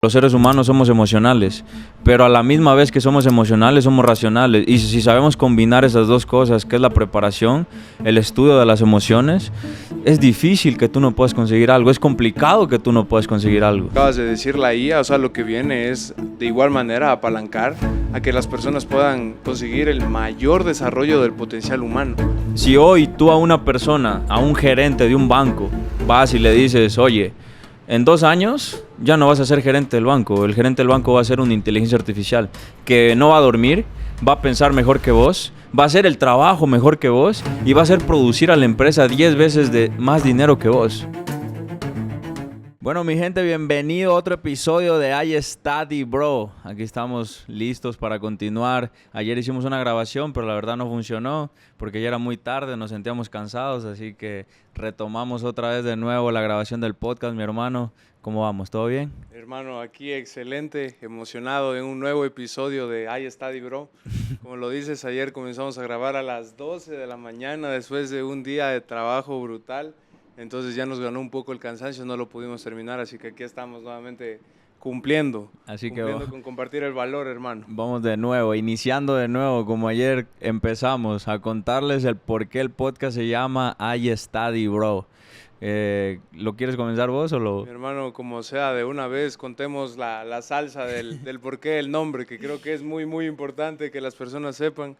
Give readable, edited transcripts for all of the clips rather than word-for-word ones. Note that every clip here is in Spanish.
Los seres humanos somos emocionales, pero a la misma vez que somos emocionales, somos racionales. Y si sabemos combinar esas dos cosas, que es la preparación, el estudio de las emociones, es difícil que tú no puedas conseguir algo, es complicado que tú no puedas conseguir algo. Acabas de decir la IA, o sea, lo que viene es de igual manera apalancar a que las personas puedan conseguir el mayor desarrollo del potencial humano. Si hoy tú a una persona, a un gerente de un banco, vas y le dices, oye, en 2 años ya no vas a ser gerente del banco. El gerente del banco va a ser una inteligencia artificial que no va a dormir, va a pensar mejor que vos, va a hacer el trabajo mejor que vos y va a hacer producir a la empresa 10 veces de más dinero que vos. Bueno, mi gente, bienvenido a otro episodio de iStudy Bro. Aquí estamos listos para continuar. Ayer hicimos una grabación, pero la verdad no funcionó porque ya era muy tarde, nos sentíamos cansados, así que retomamos otra vez de nuevo la grabación del podcast. Mi hermano, ¿cómo vamos? ¿Todo bien? Hermano, aquí excelente, emocionado en un nuevo episodio de iStudy Bro. Como lo dices, ayer comenzamos a grabar a las 12 de la mañana después de un día de trabajo brutal. Entonces ya nos ganó un poco el cansancio, no lo pudimos terminar, así que aquí estamos nuevamente cumpliendo con compartir el valor, hermano. Vamos de nuevo, iniciando de nuevo, como ayer empezamos a contarles el por qué el podcast se llama iStudy Bro. ¿Lo quieres comenzar vos o lo...? Mi hermano, como sea, de una vez contemos la salsa del porqué del nombre, que creo que es muy importante que las personas sepan.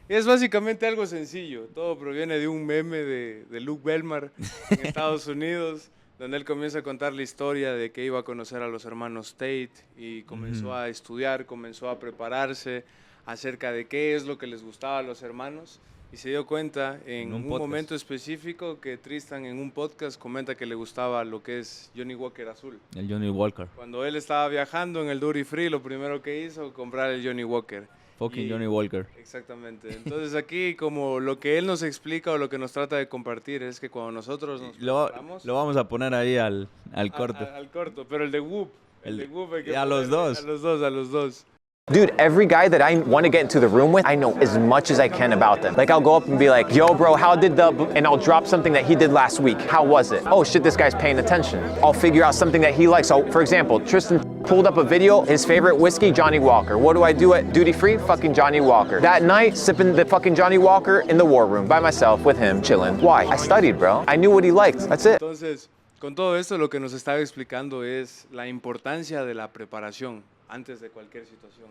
Es básicamente algo sencillo, todo proviene de un meme de Luke Belmar en Estados Unidos, donde él comienza a contar la historia de que iba a conocer a los hermanos Tate y comenzó a estudiar, comenzó a prepararse acerca de qué es lo que les gustaba a los hermanos y se dio cuenta en un momento específico que Tristan en un podcast comenta que le gustaba lo que es Johnny Walker azul. El Johnny Walker. Cuando él estaba viajando en el Duty Free, lo primero que hizo, comprar el Johnny Walker. Johnny Walker. Exactamente. Entonces aquí como lo que él nos explica o lo que nos trata de compartir es que cuando nosotros nos preparamos... Lo vamos a poner ahí al corto. Al corto, pero el de Whoop. El de Whoop hay que a los dos. A los dos. Dude, every guy that I want to get into the room with, I know as much as I can about them. Like, I'll go up and be like, yo, bro, how did and I'll drop something that he did last week. How was it? Oh, shit, this guy's paying attention. I'll figure out something that he likes. So, for example, Tristan pulled up a video, his favorite whiskey, Johnny Walker. What do I do at Duty Free? Fucking Johnny Walker. That night, sipping the fucking Johnny Walker in the war room by myself with him, chilling. Why? I studied, bro. I knew what he liked. That's it. Entonces, con todo esto, lo que nos estaba explicando es la importancia de la preparación antes de cualquier situación.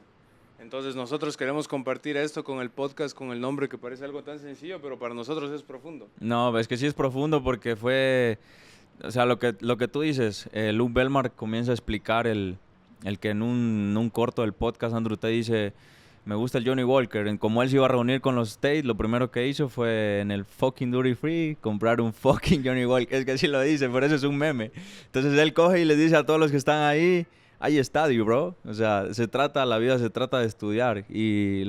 Entonces nosotros queremos compartir esto con el podcast con el nombre que parece algo tan sencillo, pero para nosotros es profundo. No, es que sí es profundo porque fue... O sea, lo que tú dices, Luke Belmar comienza a explicar el que en un corto del podcast Andrew Tate dice, me gusta el Johnny Walker. Como él se iba a reunir con los Tate, lo primero que hizo fue en el fucking Duty Free comprar un fucking Johnny Walker. Es que así lo dice, por eso es un meme. Entonces él coge y les dice a todos los que están ahí, iStudy, bro. O sea, la vida se trata de estudiar. Y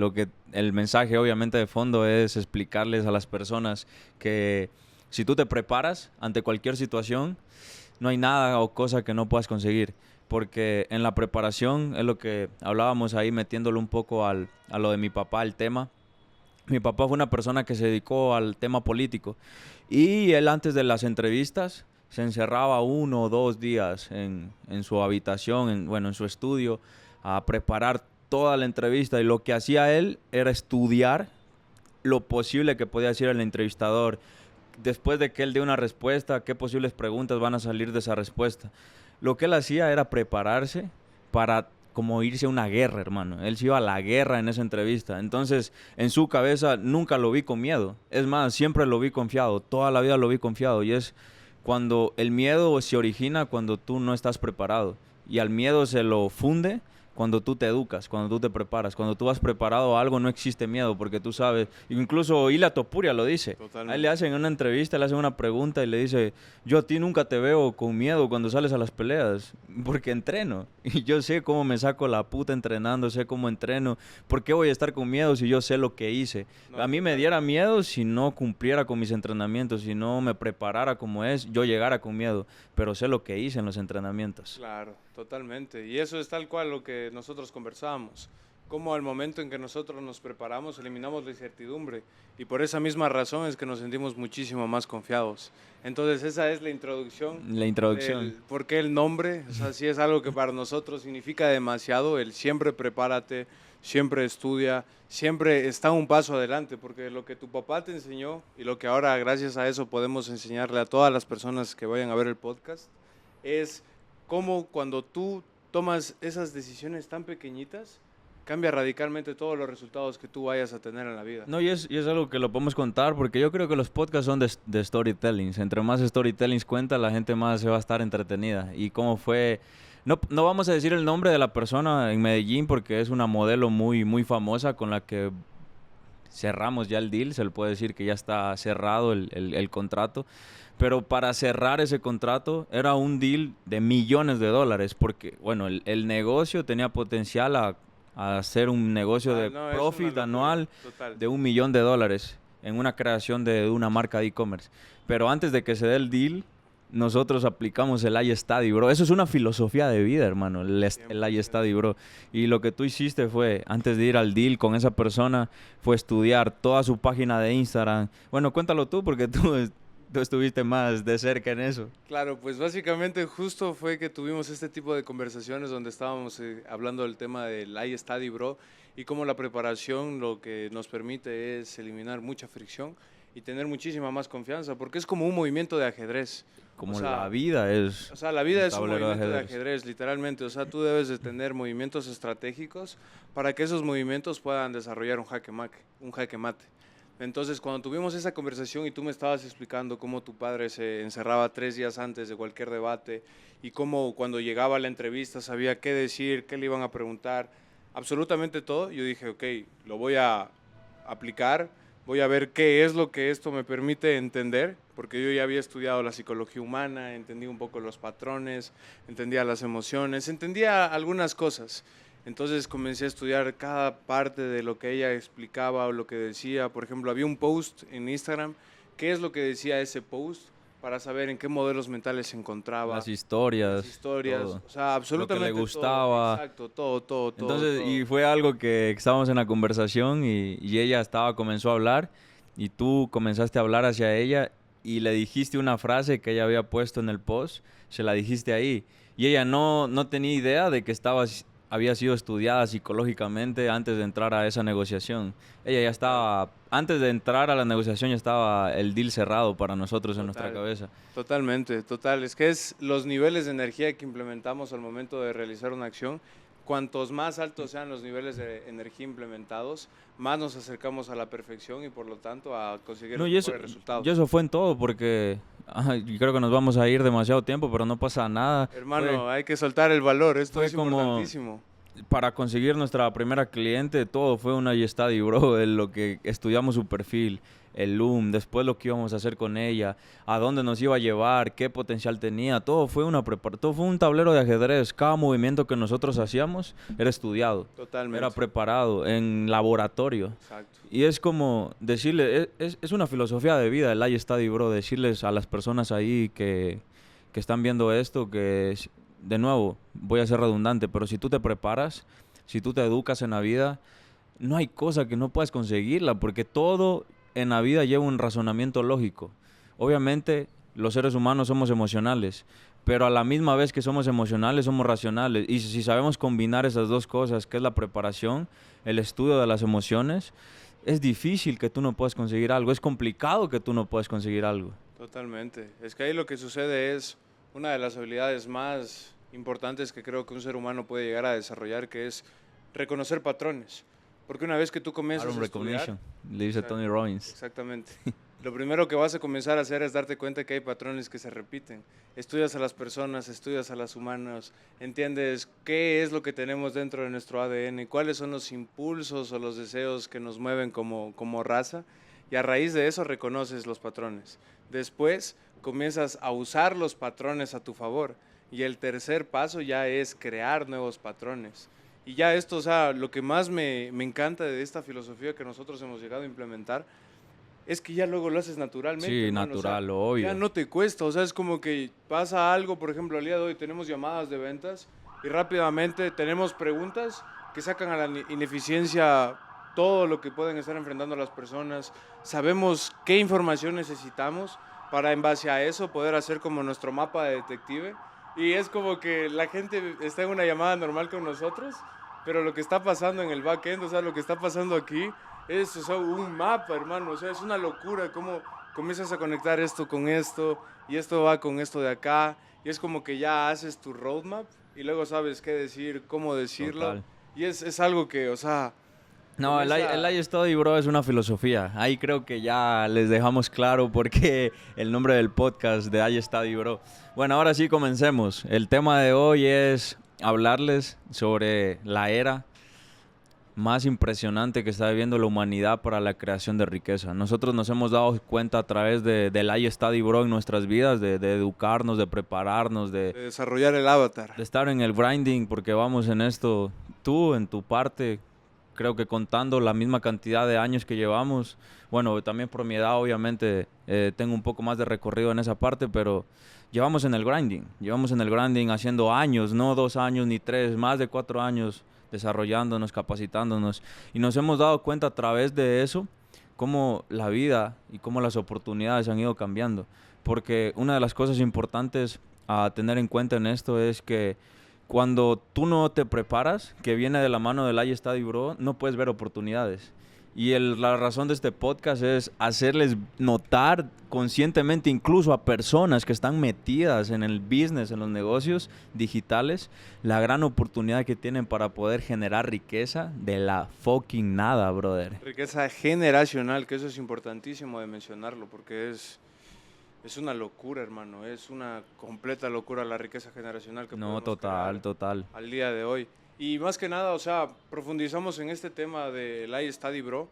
el mensaje obviamente de fondo es explicarles a las personas que si tú te preparas ante cualquier situación, no hay nada o cosa que no puedas conseguir. Porque en la preparación es lo que hablábamos ahí, metiéndolo un poco a lo de mi papá, el tema. Mi papá fue una persona que se dedicó al tema político. Y él antes de las entrevistas se encerraba 1 o 2 días en su habitación, en su estudio, a preparar toda la entrevista. Y lo que hacía él era estudiar lo posible que podía decir el entrevistador. Después de que él dé una respuesta, qué posibles preguntas van a salir de esa respuesta. Lo que él hacía era prepararse para como irse a una guerra, hermano. Él se iba a la guerra en esa entrevista. Entonces, en su cabeza nunca lo vi con miedo. Es más, siempre lo vi confiado. Toda la vida lo vi confiado. Y es cuando el miedo se origina cuando tú no estás preparado. Y al miedo se lo funde cuando tú te educas, cuando tú te preparas. Cuando tú vas preparado a algo no existe miedo porque tú sabes. Incluso Ilia Topuria lo dice. Totalmente. A él le hacen una entrevista, le hacen una pregunta y le dice, yo a ti nunca te veo con miedo cuando sales a las peleas porque entreno. Y yo sé cómo me saco la puta entrenando, sé cómo entreno. ¿Por qué voy a estar con miedo si yo sé lo que hice? A mí me diera miedo si no cumpliera con mis entrenamientos, si no me preparara como es, yo llegara con miedo. Pero sé lo que hice en los entrenamientos. Claro, totalmente. Y eso es tal cual lo que nosotros conversábamos. cómo al momento en que nosotros nos preparamos eliminamos la incertidumbre y por esa misma razón es que nos sentimos muchísimo más confiados. Entonces esa es la introducción. La introducción. ¿Por qué el nombre? O sea, sí es algo que para nosotros significa demasiado, el siempre prepárate, siempre estudia, siempre está un paso adelante, porque lo que tu papá te enseñó y lo que ahora gracias a eso podemos enseñarle a todas las personas que vayan a ver el podcast, es cómo cuando tú tomas esas decisiones tan pequeñitas, cambia radicalmente todos los resultados que tú vayas a tener en la vida. No, y es algo que lo podemos contar porque yo creo que los podcasts son de storytellings. Entre más storytellings cuenta, la gente más se va a estar entretenida. Y cómo fue... No vamos a decir el nombre de la persona en Medellín porque es una modelo muy, muy famosa con la que cerramos ya el deal. Se le puede decir que ya está cerrado el contrato. Pero para cerrar ese contrato era un deal de millones de dólares porque, bueno, el negocio tenía potencial a hacer un negocio de profit anual de $1 millón en una creación de una marca de e-commerce. Pero antes de que se dé el deal, nosotros aplicamos el iStudy, bro. Eso es una filosofía de vida, hermano, el iStudy, bro. Y lo que tú hiciste fue, antes de ir al deal con esa persona, fue estudiar toda su página de Instagram. Bueno, cuéntalo tú, porque tú estuviste más de cerca en eso. Claro, pues básicamente justo fue que tuvimos este tipo de conversaciones donde estábamos hablando del tema del iStudy, bro, y cómo la preparación lo que nos permite es eliminar mucha fricción y tener muchísima más confianza, porque es como un movimiento de ajedrez. Como la vida es. O sea, la vida es un movimiento de ajedrez, literalmente. O sea, tú debes de tener movimientos estratégicos para que esos movimientos puedan desarrollar un jaque mate. Entonces, cuando tuvimos esa conversación y tú me estabas explicando cómo tu padre se encerraba 3 días antes de cualquier debate y cómo cuando llegaba a la entrevista sabía qué decir, qué le iban a preguntar, absolutamente todo, yo dije, ok, lo voy a aplicar, voy a ver qué es lo que esto me permite entender, porque yo ya había estudiado la psicología humana, entendí un poco los patrones, entendía las emociones, entendía algunas cosas. Entonces comencé a estudiar cada parte de lo que ella explicaba o lo que decía. Por ejemplo, había un post en Instagram, qué es lo que decía ese post para saber en qué modelos mentales se encontraba. Las historias, todo. O sea, absolutamente lo que le gustaba. Todo. Exacto, todo. Entonces, todo. y fue algo que estábamos en la conversación y ella comenzó a hablar y tú comenzaste a hablar hacia ella y le dijiste una frase que ella había puesto en el post, se la dijiste ahí. Y ella no tenía idea de que había sido estudiada psicológicamente antes de entrar a esa negociación. Ella ya estaba, antes de entrar a la negociación ya estaba el deal cerrado para nosotros en nuestra cabeza. Totalmente. Es que es los niveles de energía que implementamos al momento de realizar una acción. Cuantos más altos sean los niveles de energía implementados, más nos acercamos a la perfección y por lo tanto a conseguir mejores resultados. Y eso fue en todo porque creo que nos vamos a ir demasiado tiempo, pero no pasa nada. Hermano, hay que soltar el valor, esto es importantísimo. Para conseguir nuestra primera cliente, todo fue una iStudy, bro, en lo que estudiamos su perfil, el Loom, después lo que íbamos a hacer con ella, a dónde nos iba a llevar, qué potencial tenía, todo fue un tablero de ajedrez. Cada movimiento que nosotros hacíamos era estudiado. Totalmente. Era preparado en laboratorio. Exacto. Y es como decirle, es una filosofía de vida el iStudy, bro, decirles a las personas ahí que están viendo esto que... De nuevo, voy a ser redundante, pero si tú te preparas, si tú te educas en la vida, no hay cosa que no puedas conseguirla, porque todo en la vida lleva un razonamiento lógico. Obviamente, los seres humanos somos emocionales, pero a la misma vez que somos emocionales, somos racionales. Y si sabemos combinar esas dos cosas, que es la preparación, el estudio de las emociones, es difícil que tú no puedas conseguir algo, es complicado que tú no puedas conseguir algo. Totalmente. Es que ahí lo que sucede es una de las habilidades más importantes que creo que un ser humano puede llegar a desarrollar, que es reconocer patrones. Porque una vez que tú comienzas a estudiar... Le dice Tony Robbins. Exactamente. Lo primero que vas a comenzar a hacer es darte cuenta que hay patrones que se repiten. Estudias a las personas, estudias a los humanos, entiendes qué es lo que tenemos dentro de nuestro ADN, cuáles son los impulsos o los deseos que nos mueven como raza, y a raíz de eso reconoces los patrones. Después comienzas a usar los patrones a tu favor. Y el tercer paso ya es crear nuevos patrones. Y ya esto, o sea, lo que más me encanta de esta filosofía que nosotros hemos llegado a implementar es que ya luego lo haces naturalmente. Sí, hermano. natural, O sea, obvio. ya no te cuesta, o sea, es como que pasa algo, por ejemplo, al día de hoy tenemos llamadas de ventas y rápidamente tenemos preguntas que sacan a la ineficiencia todo lo que pueden estar enfrentando las personas. Sabemos qué información necesitamos para en base a eso poder hacer como nuestro mapa de detective. Y es como que la gente está en una llamada normal con nosotros, pero lo que está pasando en el backend, o sea, lo que está pasando aquí es, o sea, un mapa, hermano. O sea, es una locura cómo comienzas a conectar esto con esto y esto va con esto de acá. Y es como que ya haces tu roadmap y luego sabes qué decir, cómo decirlo. Total. Y es algo que, o sea, No, comienza... el iStudy, bro, es una filosofía. Ahí creo que ya les dejamos claro por qué el nombre del podcast de iStudy, bro. Bueno, ahora sí comencemos. El tema de hoy es hablarles sobre la era más impresionante que está viviendo la humanidad para la creación de riqueza. Nosotros nos hemos dado cuenta a través del iStudy, bro, en nuestras vidas, de educarnos, de prepararnos, de desarrollar el avatar. de estar en el grinding, porque vamos en esto, tú en tu parte, creo que contando la misma cantidad de años que llevamos, bueno, también por mi edad obviamente tengo un poco más de recorrido en esa parte, pero llevamos en el grinding haciendo años, no 2 años ni 3, más de 4 años desarrollándonos, capacitándonos, y nos hemos dado cuenta a través de eso cómo la vida y cómo las oportunidades han ido cambiando, porque una de las cosas importantes a tener en cuenta en esto es que cuando tú no te preparas, que viene de la mano del iStudy, bro, no puedes ver oportunidades. Y la razón de este podcast es hacerles notar conscientemente, incluso a personas que están metidas en el business, en los negocios digitales, la gran oportunidad que tienen para poder generar riqueza de la fucking nada, brother. Riqueza generacional, que eso es importantísimo de mencionarlo, porque es una locura, hermano. Es una completa locura la riqueza generacional que No, podemos total, crear total. al día de hoy. Y más que nada, o sea, profundizamos en este tema del iStudy, bro,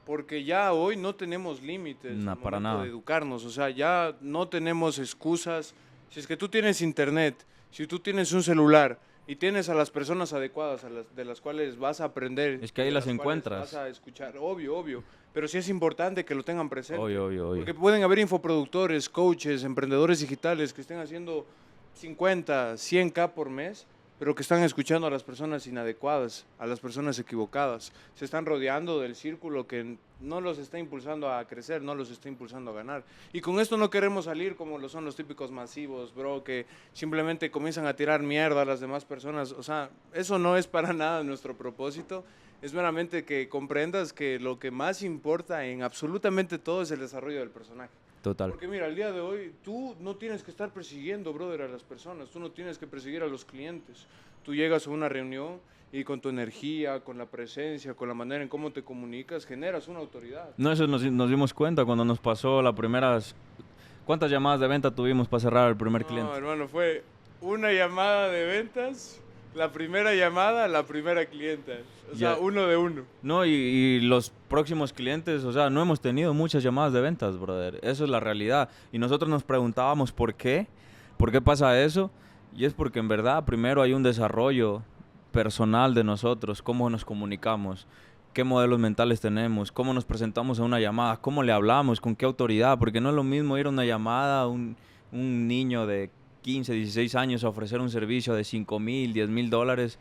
porque ya hoy no tenemos límites No, al para momento nada. de educarnos. O sea, ya no tenemos excusas. Si es que tú tienes internet, si tú tienes un celular y tienes a las personas adecuadas de las cuales vas a aprender, Es que ahí de las cuales encuentras. vas a escuchar, obvio, obvio. Pero sí es importante que lo tengan presente. Obvio, obvio, obvio. Porque pueden haber infoproductores, coaches, emprendedores digitales que estén haciendo 50, 100K por mes, pero que están escuchando a las personas inadecuadas, a las personas equivocadas. Se están rodeando del círculo que no los está impulsando a crecer, no los está impulsando a ganar. Y con esto no queremos salir como lo son los típicos masivos, bro, que simplemente comienzan a tirar mierda a las demás personas. O sea, eso no es para nada nuestro propósito. Es meramente que comprendas que lo que más importa en absolutamente todo es el desarrollo del personaje. Total. Porque mira, al día de hoy tú no tienes que estar persiguiendo, brother, a las personas, tú no tienes que perseguir a los clientes. Tú llegas a una reunión y con tu energía, con la presencia, con la manera en cómo te comunicas, generas una autoridad. No, eso nos dimos cuenta cuando nos pasó las primeras... ¿Cuántas llamadas de venta tuvimos para cerrar al primer cliente? No, hermano, fue una llamada de ventas, la primera llamada, la primera clienta. O sea, Ya. uno de uno. No, y los próximos clientes, o sea, no hemos tenido muchas llamadas de ventas, brother. Eso es la realidad. Y nosotros nos preguntábamos por qué pasa eso. Y es porque en verdad primero hay un desarrollo personal de nosotros, cómo nos comunicamos, qué modelos mentales tenemos, cómo nos presentamos a una llamada, cómo le hablamos, con qué autoridad, porque no es lo mismo ir a una llamada a un niño de 15, 16 años a ofrecer un servicio de 5,000, 10,000 dólares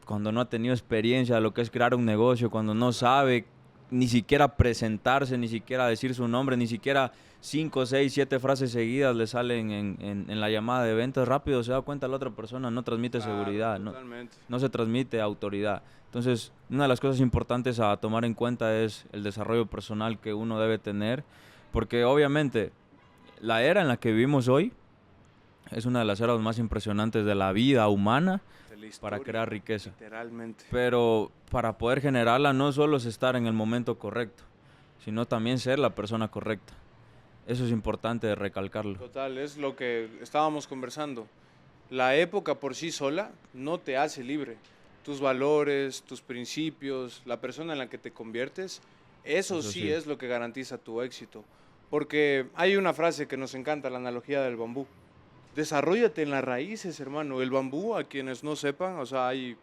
cuando no ha tenido experiencia de lo que es crear un negocio, cuando no sabe ni siquiera presentarse, ni siquiera decir su nombre, ni siquiera 5, 6, 7 frases seguidas le salen en la llamada de ventas, rápido se da cuenta la otra persona, no transmite Claro, seguridad, totalmente. no se transmite autoridad. Entonces, una de las cosas importantes a tomar en cuenta es el desarrollo personal que uno debe tener, porque obviamente la era en la que vivimos hoy es una de las eras más impresionantes de la vida humana De la para historia, crear riqueza. literalmente. Pero para poder generarla no solo es estar en el momento correcto, sino también ser la persona correcta. Eso es importante de recalcarlo. Total, es lo que estábamos conversando. La época por sí sola no te hace libre. Tus valores, tus principios, la persona en la que te conviertes, eso Eso sí sí. es lo que garantiza tu éxito. Porque hay una frase que nos encanta, la analogía del bambú. Desarróllate en las raíces, hermano. El bambú, a quienes no sepan, o sea, hay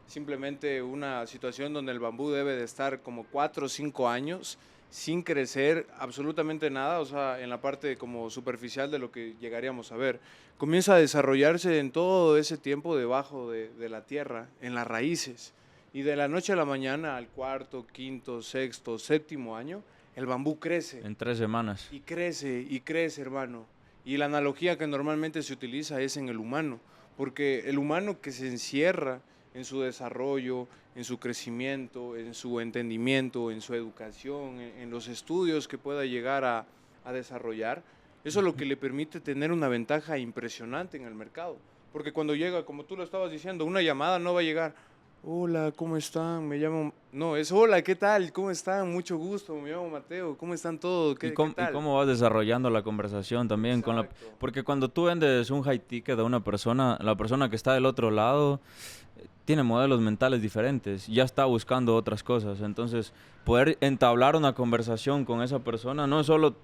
simplemente una situación donde el bambú debe de estar como 4 o 5 años sin crecer absolutamente nada, o sea, en la parte como superficial de lo que llegaríamos a ver. Comienza a desarrollarse en todo ese tiempo debajo de la tierra, en las raíces. Y de la noche a la mañana, al cuarto, quinto, sexto, séptimo año, el bambú crece. En 3 semanas. Y crece, hermano. Y la analogía que normalmente se utiliza es en el humano, porque el humano que se encierra en su desarrollo, en su crecimiento, en su entendimiento, en su educación, en los estudios que pueda llegar a desarrollar, eso es lo que le permite tener una ventaja impresionante en el mercado. Porque cuando llega, como tú lo estabas diciendo, una llamada no va a llegar, hola, ¿cómo están? Me llamo... No, es hola, ¿qué tal? ¿Cómo están? Mucho gusto, me llamo Mateo, ¿cómo están todos? ¿Qué tal? ¿Y cómo vas desarrollando la conversación también? Porque cuando tú vendes un high ticket a una persona, la persona que está del otro lado tiene modelos mentales diferentes, ya está buscando otras cosas. Entonces, poder entablar una conversación con esa persona no es solo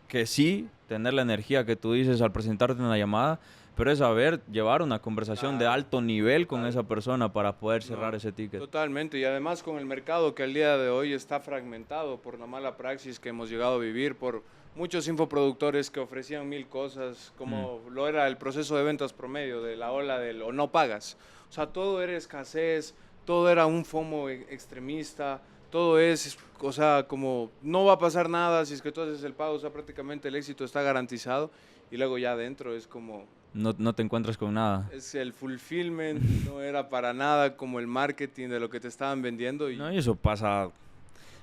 que sí, tener la energía que tú dices al presentarte en una llamada, pero es saber llevar una conversación de alto nivel con esa persona para poder cerrar ese ticket. Totalmente, y además con el mercado que al día de hoy está fragmentado por la mala praxis que hemos llegado a vivir, por muchos infoproductores que ofrecían 1000 cosas, como lo era el proceso de ventas promedio, de la ola del o no pagas. O sea, todo era escasez, todo era un FOMO extremista, todo es, o sea, como no va a pasar nada si es que tú haces el pago, o sea, prácticamente el éxito está garantizado, y luego ya adentro es como... No te encuentras con nada. Es el fulfillment, no era para nada como el marketing de lo que te estaban vendiendo. Y no, y eso pasa...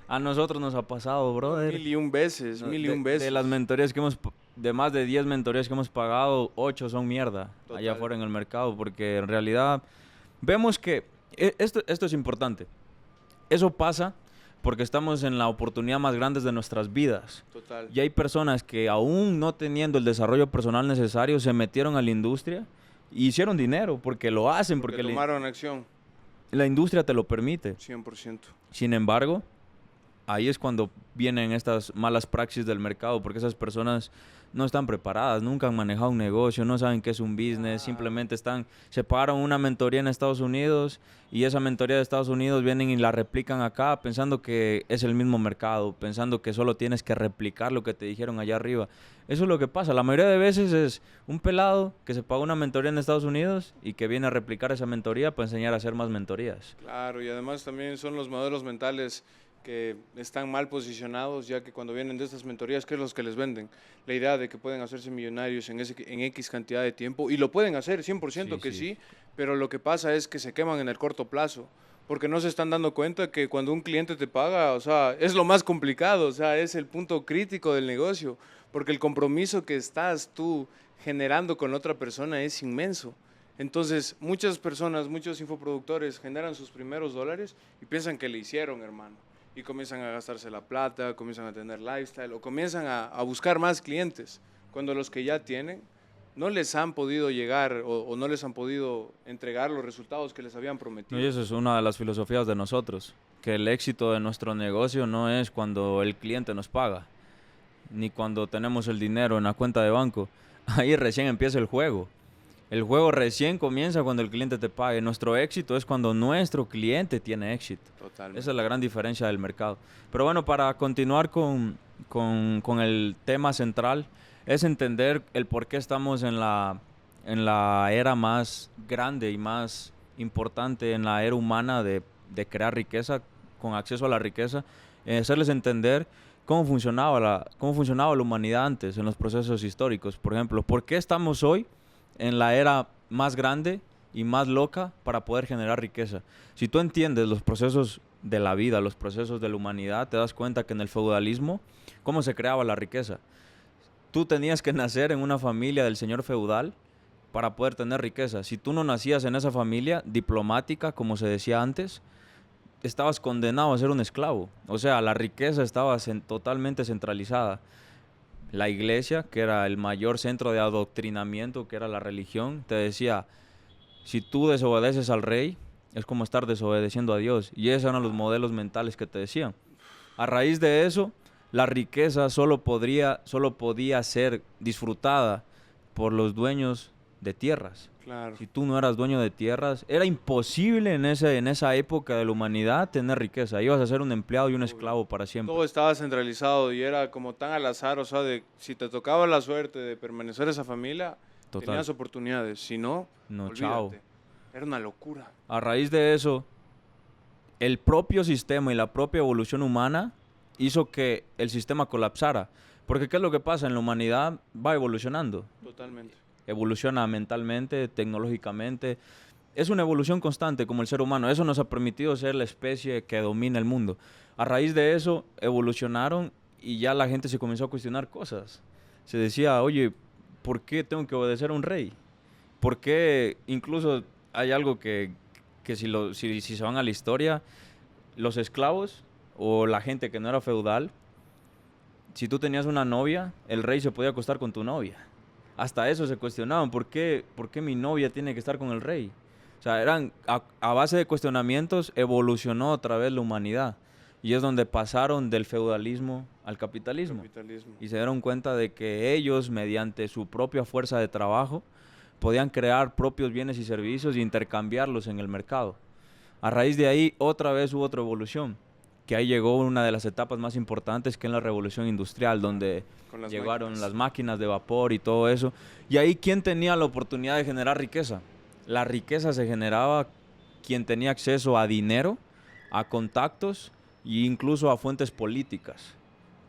A nosotros nos ha pasado, brother. 1001 veces, 1001 veces. De las mentorías que hemos... De más de 10 mentorías que hemos pagado, 8 son mierda. Total. Allá afuera en el mercado. Porque en realidad vemos que... Esto es importante. Eso pasa porque estamos en la oportunidad más grande de nuestras vidas. Total. Y hay personas que aún no teniendo el desarrollo personal necesario se metieron a la industria y hicieron dinero porque lo hacen. Porque tomaron acción. La industria te lo permite. 100%. Sin embargo, ahí es cuando vienen estas malas praxis del mercado, porque esas personas no están preparadas, nunca han manejado un negocio, no saben qué es un business, simplemente se pagaron una mentoría en Estados Unidos y esa mentoría de Estados Unidos vienen y la replican acá pensando que es el mismo mercado, pensando que solo tienes que replicar lo que te dijeron allá arriba. Eso es lo que pasa. La mayoría de veces es un pelado que se pagó una mentoría en Estados Unidos y que viene a replicar esa mentoría para enseñar a hacer más mentorías. Claro, y además también son los modelos mentales que están mal posicionados, ya que cuando vienen de estas mentorías, ¿qué es lo que les venden? La idea de que pueden hacerse millonarios en X cantidad de tiempo, y lo pueden hacer, 100% que sí, pero lo que pasa es que se queman en el corto plazo, porque no se están dando cuenta que cuando un cliente te paga, o sea, es lo más complicado, o sea, es el punto crítico del negocio, porque el compromiso que estás tú generando con otra persona es inmenso. Entonces, muchas personas, muchos infoproductores generan sus primeros dólares y piensan que le hicieron, hermano. Y comienzan a gastarse la plata, comienzan a tener lifestyle o comienzan a buscar más clientes, cuando los que ya tienen no les han podido llegar o no les han podido entregar los resultados que les habían prometido. Y eso es una de las filosofías de nosotros, que el éxito de nuestro negocio no es cuando el cliente nos paga, ni cuando tenemos el dinero en la cuenta de banco. Ahí recién empieza el juego. El juego recién comienza cuando el cliente te pague. Nuestro éxito es cuando nuestro cliente tiene éxito. Totalmente. Esa es la gran diferencia del mercado. Pero bueno, para continuar con el tema central, es entender el por qué estamos en la era más grande y más importante en la era humana de crear riqueza, con acceso a la riqueza, hacerles entender cómo funcionaba la humanidad antes en los procesos históricos. Por ejemplo, ¿por qué estamos hoy en la era más grande y más loca para poder generar riqueza? Si tú entiendes los procesos de la vida, los procesos de la humanidad, te das cuenta que en el feudalismo, ¿cómo se creaba la riqueza? Tú tenías que nacer en una familia del señor feudal para poder tener riqueza. Si tú no nacías en esa familia diplomática, como se decía antes, estabas condenado a ser un esclavo. O sea, la riqueza estaba totalmente centralizada. La iglesia, que era el mayor centro de adoctrinamiento, que era la religión, te decía, si tú desobedeces al rey, es como estar desobedeciendo a Dios. Y esos eran los modelos mentales que te decían. A raíz de eso, la riqueza solo podía ser disfrutada por los dueños de tierras. Claro. Si tú no eras dueño de tierras, era imposible en esa época de la humanidad tener riqueza. Ibas a ser un empleado y un esclavo para siempre. Todo estaba centralizado y era como tan al azar, o sea, de si te tocaba la suerte de permanecer en esa familia, tenías oportunidades. Si no, olvídate. Chao. Era una locura. A raíz de eso, el propio sistema y la propia evolución humana hizo que el sistema colapsara. Porque ¿qué es lo que pasa? En la humanidad va evolucionando. Totalmente. Evoluciona mentalmente, tecnológicamente. Es una evolución constante como el ser humano. Eso nos ha permitido ser la especie que domina el mundo. A raíz de eso evolucionaron y ya la gente se comenzó a cuestionar cosas. Se decía, oye, ¿por qué tengo que obedecer a un rey? ¿Por qué? Incluso hay algo que si se van a la historia, los esclavos o la gente que no era feudal, si tú tenías una novia, el rey se podía acostar con tu novia. Hasta eso se cuestionaban, ¿por qué mi novia tiene que estar con el rey? O sea, a base de cuestionamientos evolucionó otra vez la humanidad. Y es donde pasaron del feudalismo al capitalismo. Y se dieron cuenta de que ellos, mediante su propia fuerza de trabajo, podían crear propios bienes y servicios e intercambiarlos en el mercado. A raíz de ahí, otra vez hubo otra evolución, que ahí llegó una de las etapas más importantes, que es la revolución industrial, donde llegaron las máquinas de vapor y todo eso. Y ahí, ¿quién tenía la oportunidad de generar riqueza? La riqueza se generaba quien tenía acceso a dinero, a contactos e incluso a fuentes políticas,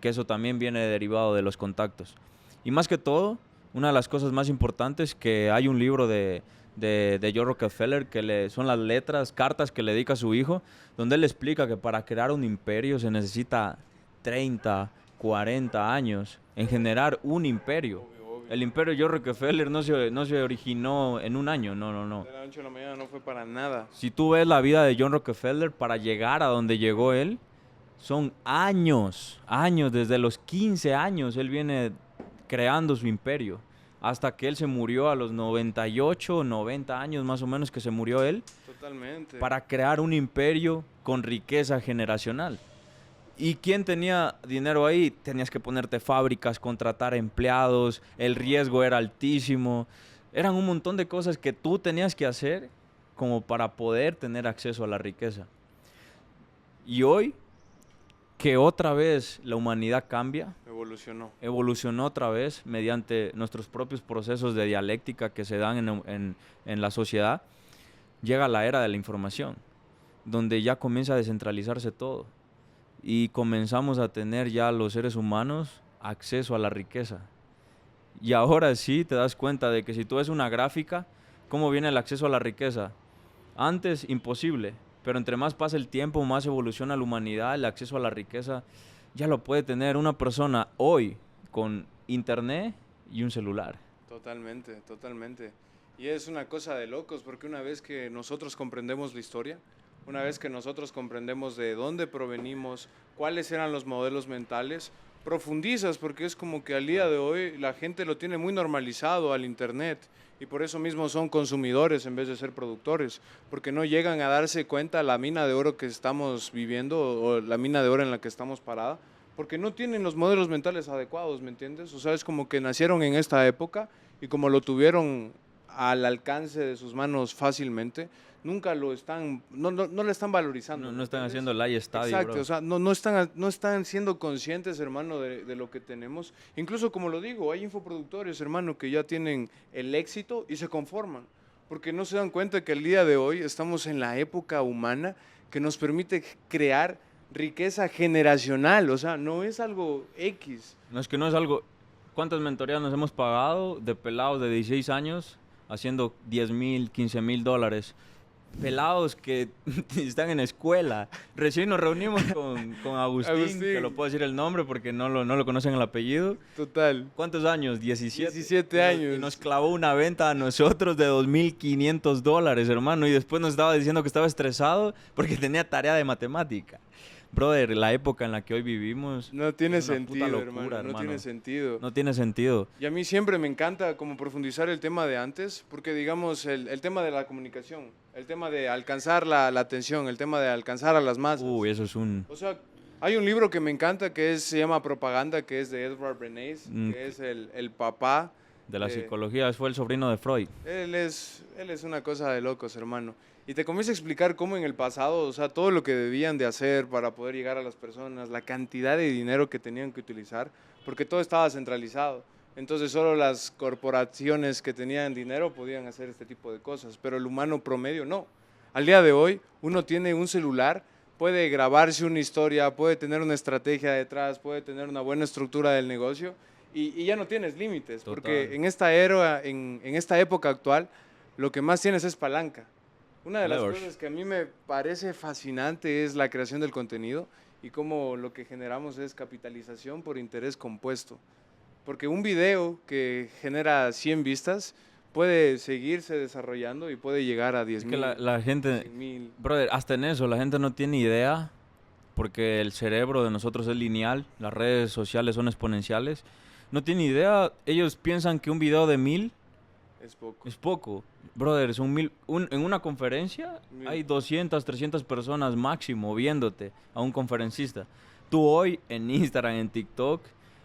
que eso también viene derivado de los contactos. Y más que todo, una de las cosas más importantes, que hay un libro de John Rockefeller, que son las cartas que le dedica a su hijo, donde él explica que para crear un imperio se necesita 30, 40 años en generar un imperio. El imperio de John Rockefeller no se originó en un año, no. De la noche a la mañana no fue para nada. Si tú ves la vida de John Rockefeller, para llegar a donde llegó él, son años, desde los 15 años él viene creando su imperio, hasta que él se murió a los 98, 90 años más o menos que se murió él. Totalmente. Para crear un imperio con riqueza generacional. ¿Y quién tenía dinero ahí? Tenías que ponerte fábricas, contratar empleados, el riesgo era altísimo. Eran un montón de cosas que tú tenías que hacer como para poder tener acceso a la riqueza. Y hoy, que otra vez la humanidad cambia, evolucionó otra vez mediante nuestros propios procesos de dialéctica que se dan en la sociedad, llega la era de la información, donde ya comienza a descentralizarse todo y comenzamos a tener ya los seres humanos acceso a la riqueza. Y ahora sí te das cuenta de que si tú ves una gráfica, ¿cómo viene el acceso a la riqueza? Antes, imposible. Pero entre más pasa el tiempo, más evoluciona la humanidad, el acceso a la riqueza ya lo puede tener una persona hoy con internet y un celular. Totalmente. Y es una cosa de locos, porque una vez que nosotros comprendemos la historia, una vez que nosotros comprendemos de dónde provenimos, cuáles eran los modelos mentales, profundizas, porque es como que al día de hoy la gente lo tiene muy normalizado al internet. Y por eso mismo son consumidores en vez de ser productores, porque no llegan a darse cuenta la mina de oro que estamos viviendo o la mina de oro en la que estamos parada, porque no tienen los modelos mentales adecuados, ¿me entiendes? O sea, es como que nacieron en esta época y como lo tuvieron al alcance de sus manos fácilmente, nunca lo están, no le están valorizando. No están haciendo el estadio. Exacto, bro. o sea, no están siendo conscientes, hermano, de lo que tenemos. Incluso, como lo digo, hay infoproductores, hermano, que ya tienen el éxito y se conforman, porque no se dan cuenta que el día de hoy estamos en la época humana que nos permite crear riqueza generacional, o sea, no es algo X. No es algo... ¿Cuántas mentorías nos hemos pagado de pelados de 16 años haciendo 10,000, 15,000 dólares? Pelados que están en escuela. Recién nos reunimos con Agustín, que lo puedo decir el nombre porque no lo conocen el apellido. Total. ¿Cuántos años? 17. 17 años. Y nos clavó una venta a nosotros de 2,500 dólares, hermano. Y después nos estaba diciendo que estaba estresado porque tenía tarea de matemática. Brother, la época en la que hoy vivimos... No tiene es una sentido, puta locura, hermano. No tiene sentido. No tiene sentido. Y a mí siempre me encanta como profundizar el tema de antes, porque digamos el tema de la comunicación, el tema de alcanzar la atención, el tema de alcanzar a las masas. Uy, eso es un... O sea, hay un libro que me encanta se llama Propaganda, que es de Edward Bernays, que es el papá. De la psicología, fue el sobrino de Freud. Él es una cosa de locos, hermano. Y te comienza a explicar cómo en el pasado, o sea, todo lo que debían de hacer para poder llegar a las personas, la cantidad de dinero que tenían que utilizar, porque todo estaba centralizado. Entonces solo las corporaciones que tenían dinero podían hacer este tipo de cosas, pero el humano promedio no. Al día de hoy uno tiene un celular puede grabarse una historia, puede tener una estrategia detrás, puede tener una buena estructura del negocio y ya no tienes límites, Total. porque en esta era, en esta época actual, lo que más tienes es palanca. Una de las Leverage. cosas que a mí me parece fascinante es la creación del contenido y cómo lo que generamos es capitalización por interés compuesto. Porque un video que genera 100 vistas puede seguirse desarrollando y puede llegar a 10 Es que mil, la gente, 100,000. brother, hasta en eso, la gente no tiene idea porque el cerebro de nosotros es lineal, las redes sociales son exponenciales. No tiene idea, ellos piensan que un video de 1000 Es poco. es poco. Brother, son 1000, en una conferencia 1000. hay 200, 300 personas máximo viéndote a un conferencista. Tú hoy en Instagram, en TikTok,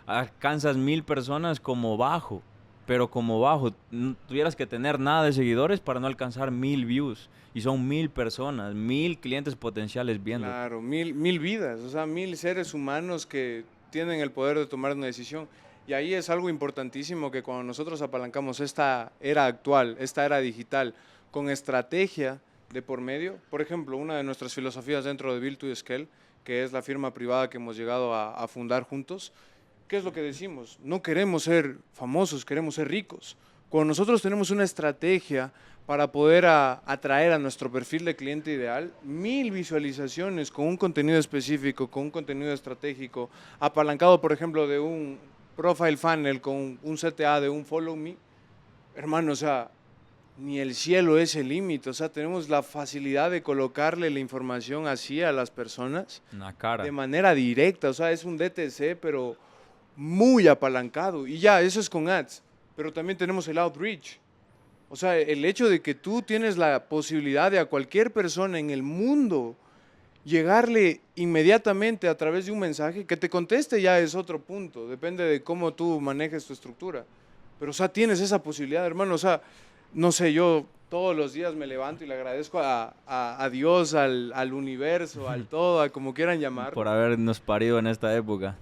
alcanzas 1000 personas como bajo, pero como bajo. No tuvieras que tener nada de seguidores para no alcanzar 1000 views. Y son 1000 personas, 1000 clientes potenciales viendo. Claro, 1000 vidas, o sea, 1000 seres humanos que tienen el poder de tomar una decisión. Y ahí es algo importantísimo que cuando nosotros apalancamos esta era actual, esta era digital, con estrategia de por medio, por ejemplo, una de nuestras filosofías dentro de Build to Scale, que es la firma privada que hemos llegado a fundar juntos, ¿qué es lo que decimos? No queremos ser famosos, queremos ser ricos. Cuando nosotros tenemos una estrategia para poder atraer a nuestro perfil de cliente ideal, 1000 visualizaciones con un contenido específico, con un contenido estratégico, apalancado, por ejemplo, de un profile funnel con un CTA de un follow me, hermano, o sea, ni el cielo es el límite, o sea, tenemos la facilidad de colocarle la información así a las personas Una cara. de manera directa, o sea, es un DTC, pero muy apalancado. Y ya, eso es con ads, pero también tenemos el outreach. O sea, el hecho de que tú tienes la posibilidad de a cualquier persona en el mundo llegarle inmediatamente a través de un mensaje, que te conteste ya es otro punto, depende de cómo tú manejes tu estructura. Pero, o sea, tienes esa posibilidad, hermano, o sea, no sé, yo todos los días me levanto y le agradezco a Dios, al universo, al todo, a como quieran llamarlo. Por habernos parido en esta época.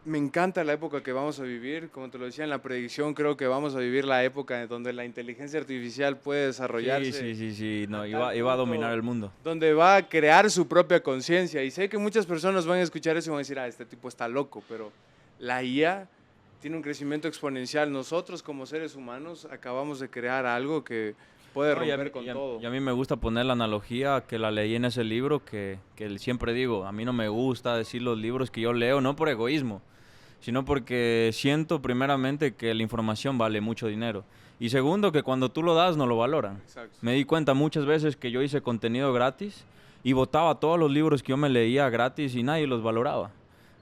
Me encanta la época que vamos a vivir, como te lo decía en la predicción, creo que vamos a vivir la época en donde la inteligencia artificial puede desarrollarse. Sí, no, a iba tal a punto dominar el mundo. Donde va a crear su propia conciencia. Y sé que muchas personas van a escuchar eso y van a decir, este tipo está loco, pero la IA tiene un crecimiento exponencial. Nosotros como seres humanos acabamos de crear algo que puede No, y a romper mí- con y a- todo. Y a mí me gusta poner la analogía que la leí en ese libro, que siempre digo, a mí no me gusta decir los libros que yo leo, no por egoísmo, sino porque siento primeramente que la información vale mucho dinero. Y segundo, que cuando tú lo das no lo valoran. Exacto. Me di cuenta muchas veces que yo hice contenido gratis y botaba todos los libros que yo me leía gratis y nadie los valoraba.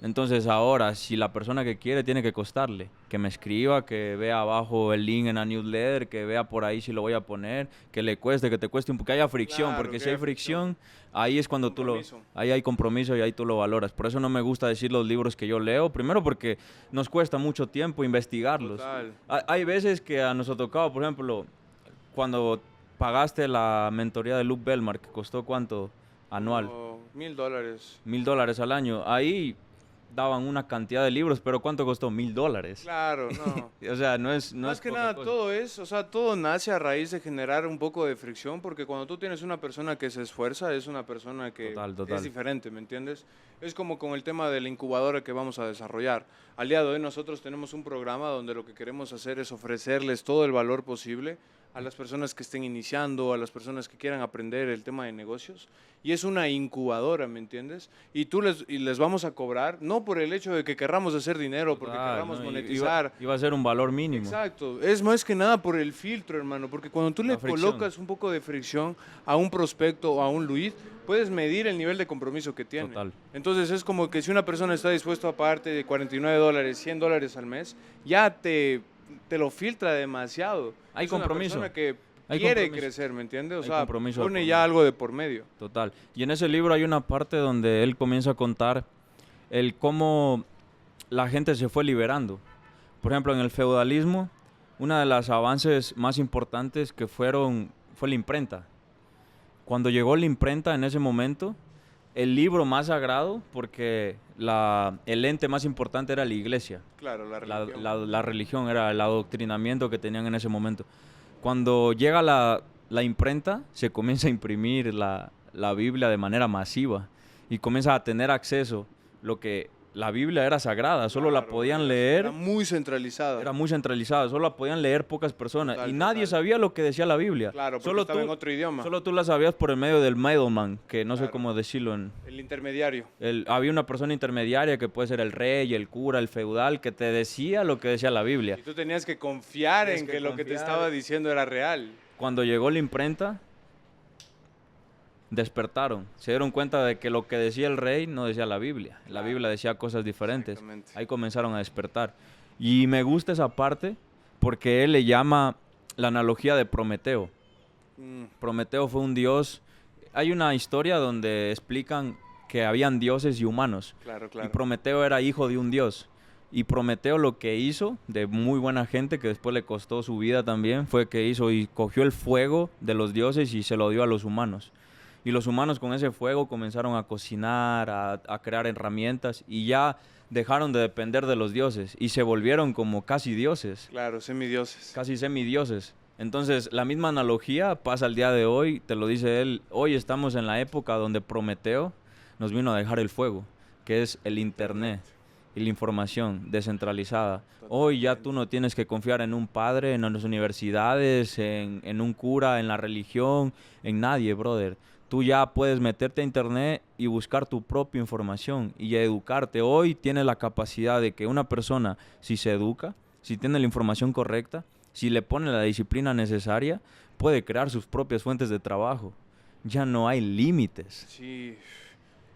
Entonces ahora, si la persona que quiere tiene que costarle, que me escriba, que vea abajo el link en la newsletter, que vea por ahí si lo voy a poner, que le cueste, que te cueste un poco, que haya fricción, Claro, porque que si hay haya fricción. fricción, ahí es cuando Compromiso. ahí hay compromiso y ahí tú lo valoras. Por eso no me gusta decir los libros que yo leo, primero porque nos cuesta mucho tiempo investigarlos. Total. Hay veces que a nos ha tocado, por ejemplo, cuando pagaste la mentoría de Luke Belmar, que costó ¿cuánto? Anual. Como $1000. $1000 al año. Ahí daban una cantidad de libros, pero ¿cuánto costó? $1000. Claro, no. O sea, no es Más es que poca nada, cosa. todo es, o sea, todo nace a raíz de generar un poco de fricción, porque cuando tú tienes una persona que se esfuerza, es una persona que Total. es diferente, ¿me entiendes? Es como con el tema de la incubadora que vamos a desarrollar. Al día de hoy nosotros tenemos un programa donde lo que queremos hacer es ofrecerles todo el valor posible a las personas que estén iniciando, a las personas que quieran aprender el tema de negocios. Y es una incubadora, ¿me entiendes? Y les vamos a cobrar, no por el hecho de que querramos hacer dinero, porque Total, querramos ¿no? monetizar. Iba a ser un valor mínimo. Exacto, es más que nada por el filtro, hermano, porque cuando tú le La fricción. colocas un poco de fricción a un prospecto o a un lead, puedes medir el nivel de compromiso que tiene. Total. Entonces es como que si una persona está dispuesta a pagarte de $49, $100 al mes, ya te lo filtra demasiado. Hay Es una compromiso. persona que Hay quiere compromiso. crecer, ¿me entiendes? O Hay sea, compromiso de pone por ya medio. algo de por medio. Total. Y en ese libro hay una parte donde él comienza a contar el cómo la gente se fue liberando. Por ejemplo, en el feudalismo, uno de los avances más importantes que fue la imprenta. Cuando llegó la imprenta en ese momento, el libro más sagrado, porque el ente más importante era la iglesia. Claro, la La, religión. la religión era el adoctrinamiento que tenían en ese momento. Cuando llega la imprenta, se comienza a imprimir la Biblia de manera masiva. y comienzas a tener acceso. Lo que la Biblia era sagrada, solo la podían leer. Era muy centralizada. Era muy centralizada, solo la podían leer pocas personas. Total, y nadie total. sabía lo que decía la Biblia. Claro, porque solo estaba en otro idioma. Solo tú la sabías por el medio del middleman, que no sé Claro. cómo decirlo. El intermediario. Había una persona intermediaria que puede ser el rey, el cura, el feudal, que te decía lo que decía la Biblia. Y tú tenías que confiar Tienes en que que lo que te confiar. estaba diciendo era real. Cuando llegó la imprenta, despertaron. Se dieron cuenta de que lo que decía el rey no decía la Biblia. La Claro. Biblia decía cosas diferentes. Exactamente. Ahí comenzaron a despertar. Y me gusta esa parte porque él le llama la analogía de Prometeo. Prometeo fue un dios. Hay una historia donde explican que habían dioses y humanos. Claro, Y claro. Prometeo era hijo de un dios. Y Prometeo lo que hizo, de muy buena gente, que después le costó su vida también, fue que hizo y cogió el fuego de los dioses y se lo dio a los humanos. Y los humanos con ese fuego comenzaron a cocinar, a crear herramientas y ya dejaron de depender de los dioses y se volvieron como casi dioses, Claro, semidioses. casi semidioses. Entonces, la misma analogía pasa al día de hoy, te lo dice él. Hoy estamos en la época donde Prometeo nos vino a dejar el fuego, que es el internet y la información descentralizada. Hoy ya tú no tienes que confiar en un padre, en las universidades, en un cura, en la religión, en nadie, brother. Tú ya puedes meterte a internet y buscar tu propia información y educarte. Hoy tienes la capacidad de que una persona, si se educa, si tiene la información correcta, si le pone la disciplina necesaria, puede crear sus propias fuentes de trabajo. Ya no hay límites. Sí.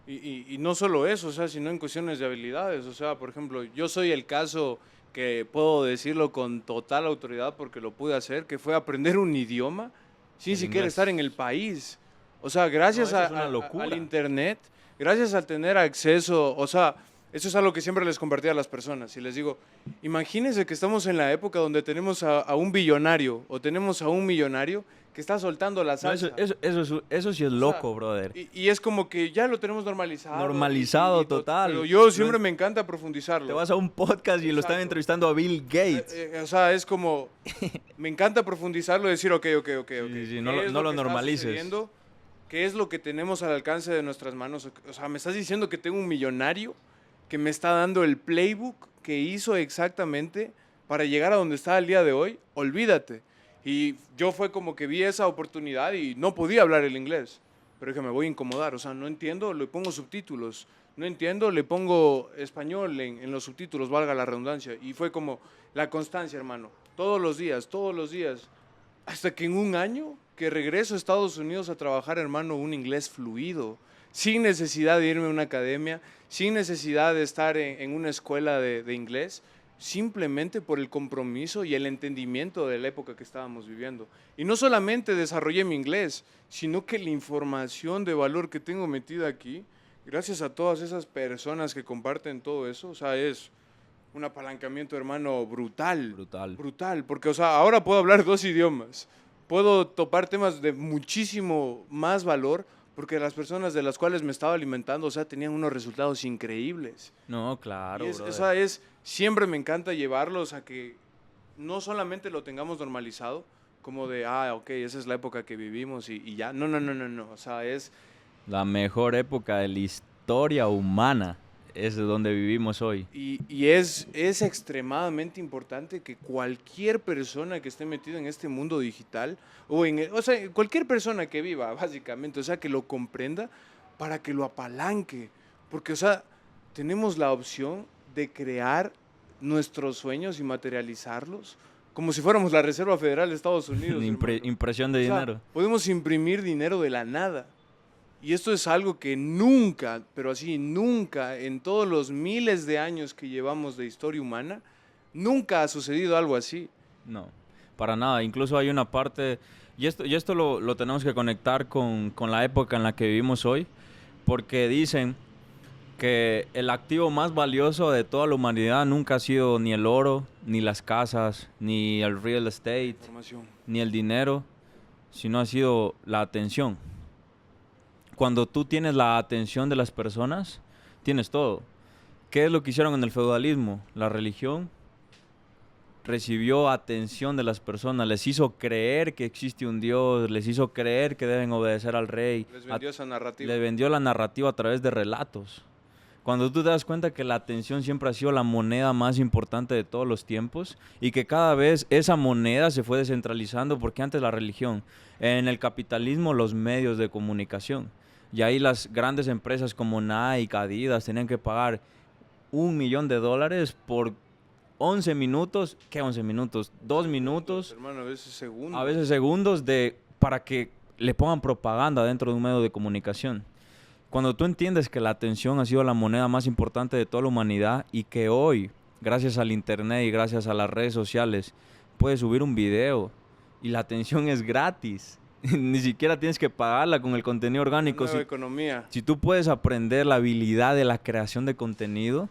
Y no solo eso, o sea, sino en cuestiones de habilidades. O sea, por ejemplo, yo soy el caso que puedo decirlo con total autoridad porque lo pude hacer, que fue aprender un idioma sin El siquiera inglés. estar en el país. O sea, gracias No, eso es una al locura. internet, gracias al tener acceso, o sea, eso es algo que siempre les compartí a las personas y les digo, imagínense que estamos en la época donde tenemos a un billonario o tenemos a un millonario que está soltando la No, salsa. eso sí es loco, brother. Y es como que ya lo tenemos normalizado. Normalizado, total. Pero yo siempre me encanta profundizarlo. Te vas a un podcast y lo están Exacto. entrevistando a Bill Gates. O sea, es como, me encanta profundizarlo y decir, ok. sí, ¿Qué no lo- es no lo que está normalices. sucediendo? ¿Qué es lo que tenemos al alcance de nuestras manos? O sea, me estás diciendo que tengo un millonario que me está dando el playbook que hizo exactamente para llegar a donde está el día de hoy. Olvídate. Y yo fue como que vi esa oportunidad y no podía hablar el inglés. Pero dije, me voy a incomodar. O sea, no entiendo, le pongo subtítulos. No entiendo, le pongo español en los subtítulos, valga la redundancia. Y fue como la constancia, hermano. Todos los días. Hasta que en un año que regreso a Estados Unidos a trabajar, hermano, un inglés fluido. Sin necesidad de irme a una academia, sin necesidad de estar en una escuela de inglés. Simplemente por el compromiso y el entendimiento de la época que estábamos viviendo. Y no solamente desarrollé mi inglés, sino que la información de valor que tengo metida aquí, gracias a todas esas personas que comparten todo eso, o sea, es un apalancamiento, hermano, brutal. Brutal, porque, o sea, ahora puedo hablar 2 idiomas, puedo topar temas de muchísimo más valor, porque las personas de las cuales me estaba alimentando, o sea, tenían unos resultados increíbles. No, claro, Y brother. siempre me encanta llevarlos a que no solamente lo tengamos normalizado, como de, ok, esa es la época que vivimos y ya. No. O sea, es La mejor época de la historia humana es donde vivimos hoy. y es extremadamente importante que cualquier persona que esté metida en este mundo digital, o sea, cualquier persona que viva, básicamente, o sea, que lo comprenda para que lo apalanque. Porque, o sea, tenemos la opción de crear nuestros sueños y materializarlos como si fuéramos la Reserva Federal de Estados Unidos. hermano. Impresión de O sea, dinero. podemos imprimir dinero de la nada. Y esto es algo que nunca, pero así nunca, en todos los miles de años que llevamos de historia humana, nunca ha sucedido algo así. No, para nada. Incluso hay una parte, y esto lo tenemos que conectar con la época en la que vivimos hoy, porque dicen que el activo más valioso de toda la humanidad nunca ha sido ni el oro, ni las casas, ni el real estate, Información. ni el dinero, sino ha sido la atención. Cuando tú tienes la atención de las personas, tienes todo. ¿Qué es lo que hicieron en el feudalismo? La religión recibió atención de las personas, les hizo creer que existe un Dios, les hizo creer que deben obedecer al rey. Les vendió esa narrativa. Le vendió la narrativa a través de relatos. Cuando tú te das cuenta que la atención siempre ha sido la moneda más importante de todos los tiempos y que cada vez esa moneda se fue descentralizando, porque antes la religión, en el capitalismo los medios de comunicación, y ahí las grandes empresas como Nike, Adidas tenían que pagar $1 millón por 11 minutos, ¿qué 11 minutos? 2 minutos, Hermano, a veces segundos. a veces segundos para que le pongan propaganda dentro de un medio de comunicación. Cuando tú entiendes que la atención ha sido la moneda más importante de toda la humanidad y que hoy, gracias al internet y gracias a las redes sociales, puedes subir un video y la atención es gratis. Ni siquiera tienes que pagarla con el contenido orgánico. Nueva economía. Si tú puedes aprender la habilidad de la creación de contenido,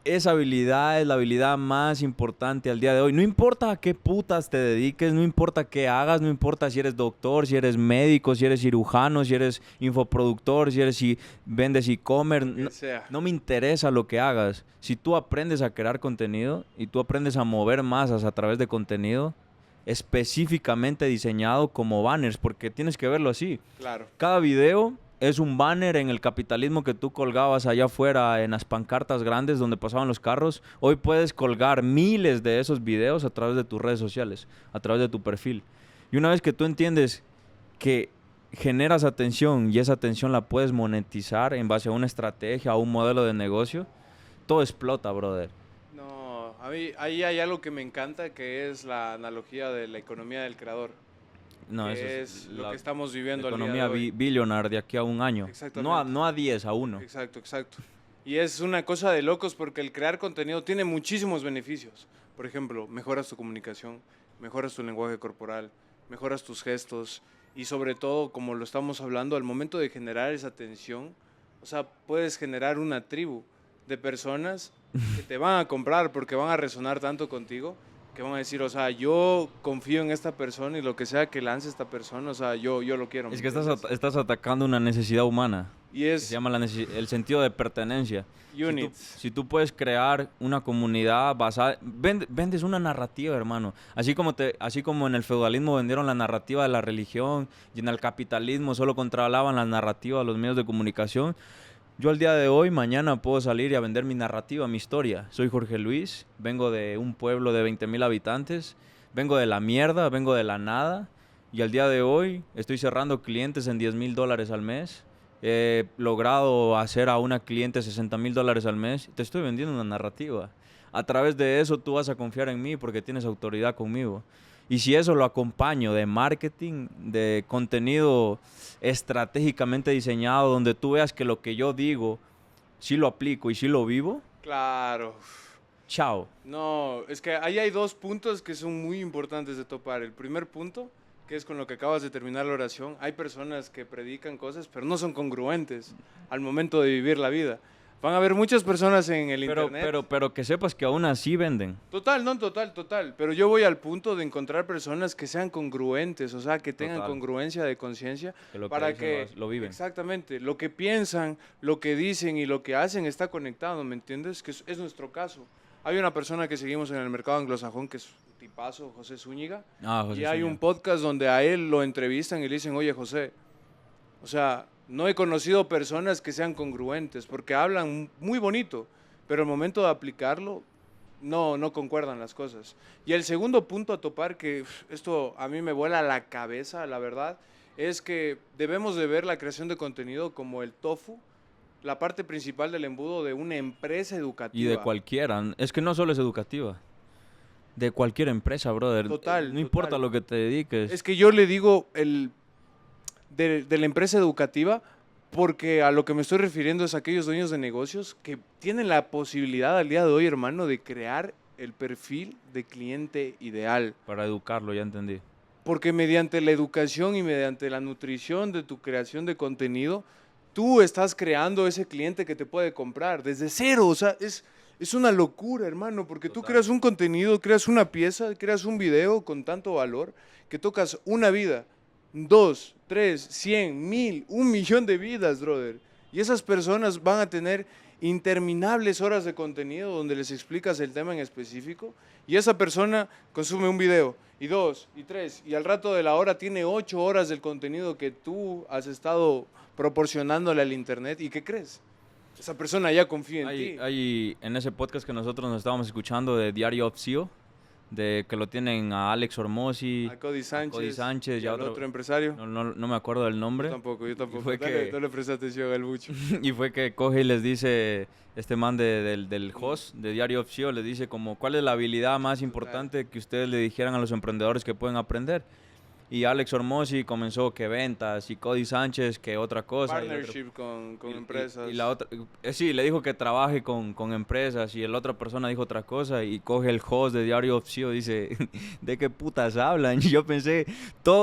esa habilidad es la habilidad más importante al día de hoy. No importa a qué putas te dediques, no importa qué hagas, no importa si eres doctor, si eres médico, si eres cirujano, si eres infoproductor, si vendes e-commerce. No me interesa lo que hagas. Si tú aprendes a crear contenido y tú aprendes a mover masas a través de contenido específicamente diseñado como banners, porque tienes que verlo así. Claro. Cada video es un banner en el capitalismo que tú colgabas allá afuera en las pancartas grandes donde pasaban los carros. Hoy puedes colgar miles de esos videos a través de tus redes sociales, a través de tu perfil. Y una vez que tú entiendes que generas atención y esa atención la puedes monetizar en base a una estrategia, a un modelo de negocio, todo explota, brother. No, a mí ahí hay algo que me encanta, que es la analogía de la economía del creador. No, que eso es lo que estamos viviendo al día economía de hoy. billionaire de aquí a un año. Exactamente. No a 10, a 1. Exacto, exacto. Y es una cosa de locos porque el crear contenido tiene muchísimos beneficios. Por ejemplo, mejoras tu comunicación, mejoras tu lenguaje corporal, mejoras tus gestos y sobre todo, como lo estamos hablando, al momento de generar esa atención, o sea, puedes generar una tribu de personas que te van a comprar porque van a resonar tanto contigo, que van a decir, o sea, yo confío en esta persona y lo que sea que lance esta persona, o sea, yo lo quiero. Es que estás atacando una necesidad humana. Y es... Se llama el sentido de pertenencia. Units. Si tú puedes crear una comunidad basada... vendes una narrativa, hermano. Así como en el feudalismo vendieron la narrativa de la religión y en el capitalismo solo controlaban la narrativa de los medios de comunicación. Yo al día de hoy, mañana puedo salir y a vender mi narrativa, mi historia. Soy Jorge Luis, vengo de un pueblo de 20,000 habitantes, vengo de la mierda, vengo de la nada y al día de hoy estoy cerrando clientes en $10,000 al mes. He logrado hacer a una cliente $60,000 al mes. Te estoy vendiendo una narrativa. A través de eso tú vas a confiar en mí porque tienes autoridad conmigo. Y si eso lo acompaño de marketing, de contenido estratégicamente diseñado, donde tú veas que lo que yo digo sí lo aplico y sí lo vivo. Claro. Chao. No, es que ahí hay dos puntos que son muy importantes de topar. El primer punto, que es con lo que acabas de terminar la oración, hay personas que predican cosas, pero no son congruentes al momento de vivir la vida. Van a haber muchas personas en el internet. Pero que sepas que aún así venden. Total. Pero yo voy al punto de encontrar personas que sean congruentes, o sea, que tengan congruencia de conciencia. Para que lo viven. Exactamente. Lo que piensan, lo que dicen y lo que hacen está conectado, ¿me entiendes? Que es nuestro caso. Hay una persona que seguimos en el mercado anglosajón que es un tipazo, José Zúñiga. Y hay un podcast donde a él lo entrevistan y le dicen, oye, José, o sea... No he conocido personas que sean congruentes porque hablan muy bonito, pero al momento de aplicarlo no concuerdan las cosas. Y el segundo punto a topar, que esto a mí me vuela la cabeza, la verdad, es que debemos de ver la creación de contenido como el tofu, la parte principal del embudo de una empresa educativa. Y de cualquiera, es que no solo es educativa. De cualquier empresa, brother. No importa lo que te dediques. Es que yo le digo de la empresa educativa, porque a lo que me estoy refiriendo es a aquellos dueños de negocios que tienen la posibilidad al día de hoy, hermano, de crear el perfil de cliente ideal. Para educarlo, ya entendí. Porque mediante la educación y mediante la nutrición de tu creación de contenido, tú estás creando ese cliente que te puede comprar desde cero. O sea, es una locura, hermano, porque tú creas un contenido, creas una pieza, creas un video con tanto valor que tocas una vida. 2, 3, 100, 1000, 1 millón de vidas, brother. Y esas personas van a tener interminables horas de contenido donde les explicas el tema en específico y esa persona consume un video y 2 y 3 y al rato de la hora tiene 8 horas del contenido que tú has estado proporcionándole al internet. ¿Y qué crees? Esa persona ya confía en ti. Hay en ese podcast que nosotros nos estábamos escuchando de Diario of CEO, de que lo tienen a Alex Hormozzi, A Cody Sánchez y a al otro empresario. no me acuerdo del nombre. Yo tampoco. Fue que- No le presté atención al mucho. Y fue que coge y les dice, este man del host de Diario of CEO, les dice como, ¿cuál es la habilidad más importante que ustedes le dijeran a los emprendedores que pueden aprender? Y Alex Hormozzi comenzó que ventas y Cody Sánchez que otra cosa. Partnership con empresas. Y la otra, sí, le dijo que trabaje con empresas y la otra persona dijo otra cosa y coge el host de Diario of CEO y dice, ¿de qué putas hablan? Y yo pensé,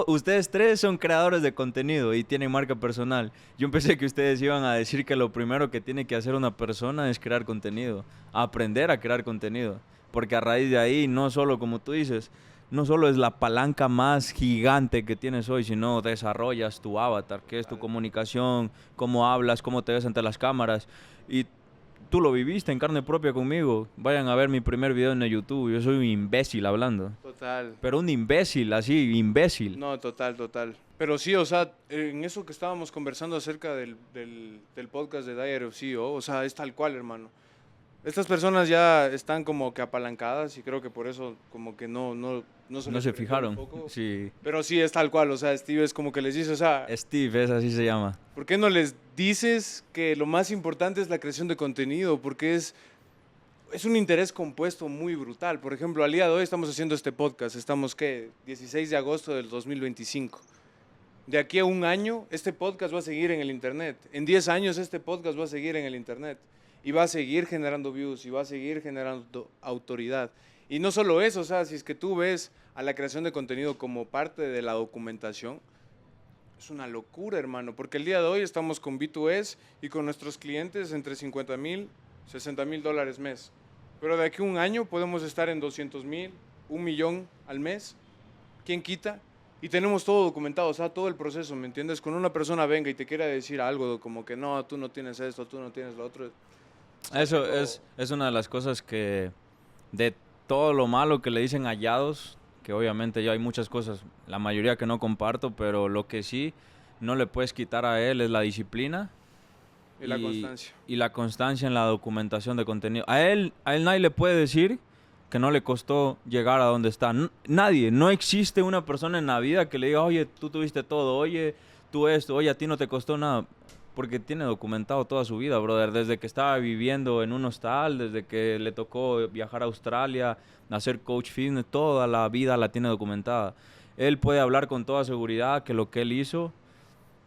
ustedes tres son creadores de contenido y tienen marca personal. Yo pensé que ustedes iban a decir que lo primero que tiene que hacer una persona es crear contenido, aprender a crear contenido. Porque a raíz de ahí, no solo como tú dices, no solo es la palanca más gigante que tienes hoy, sino desarrollas tu avatar, que es tu comunicación, cómo hablas, cómo te ves ante las cámaras. Y tú lo viviste en carne propia conmigo. Vayan a ver mi primer video en YouTube. Yo soy un imbécil hablando. Total. Pero un imbécil, así, imbécil. No, total. Pero sí, o sea, en eso que estábamos conversando acerca del podcast de Diary of CEO, o sea, es tal cual, hermano. Estas personas ya están como que apalancadas y creo que por eso como que no No les se afectó fijaron. un poco. Sí. Pero sí, es tal cual, o sea, Steve es como que les dice, o sea, Steve, es así se llama. ¿por qué no les dices que lo más importante es la creación de contenido? Porque es un interés compuesto muy brutal. Por ejemplo, al día de hoy estamos haciendo este podcast, estamos, ¿qué? 16 de agosto del 2025. De aquí a un año, este podcast va a seguir en el internet. En 10 años, este podcast va a seguir en el internet. Y va a seguir generando views, y va a seguir generando autoridad. Y no solo eso, o sea, si es que tú ves a la creación de contenido como parte de la documentación, es una locura, hermano, porque el día de hoy estamos con B2S y con nuestros clientes entre 50,000, 60,000 dólares mes. Pero de aquí a un año podemos estar en 200,000, 1,000,000 al mes. ¿Quién quita? Y tenemos todo documentado, o sea, todo el proceso, ¿me entiendes? Cuando una persona venga y te quiera decir algo como que no, tú no tienes esto, tú no tienes lo otro. Eso es una de las cosas que, de todo lo malo que le dicen a Yados, que obviamente ya hay muchas cosas, la mayoría que no comparto, pero lo que sí no le puedes quitar a él es la disciplina. Y la constancia. Y la constancia en la documentación de contenido. A él nadie le puede decir que no le costó llegar a donde está. Nadie, no existe una persona en la vida que le diga, oye, tú tuviste todo, oye, tú esto, oye, a ti no te costó nada. Porque tiene documentado toda su vida, brother. Desde que estaba viviendo en un hostal, desde que le tocó viajar a Australia, hacer coach fitness, toda la vida la tiene documentada. Él puede hablar con toda seguridad que lo que él hizo,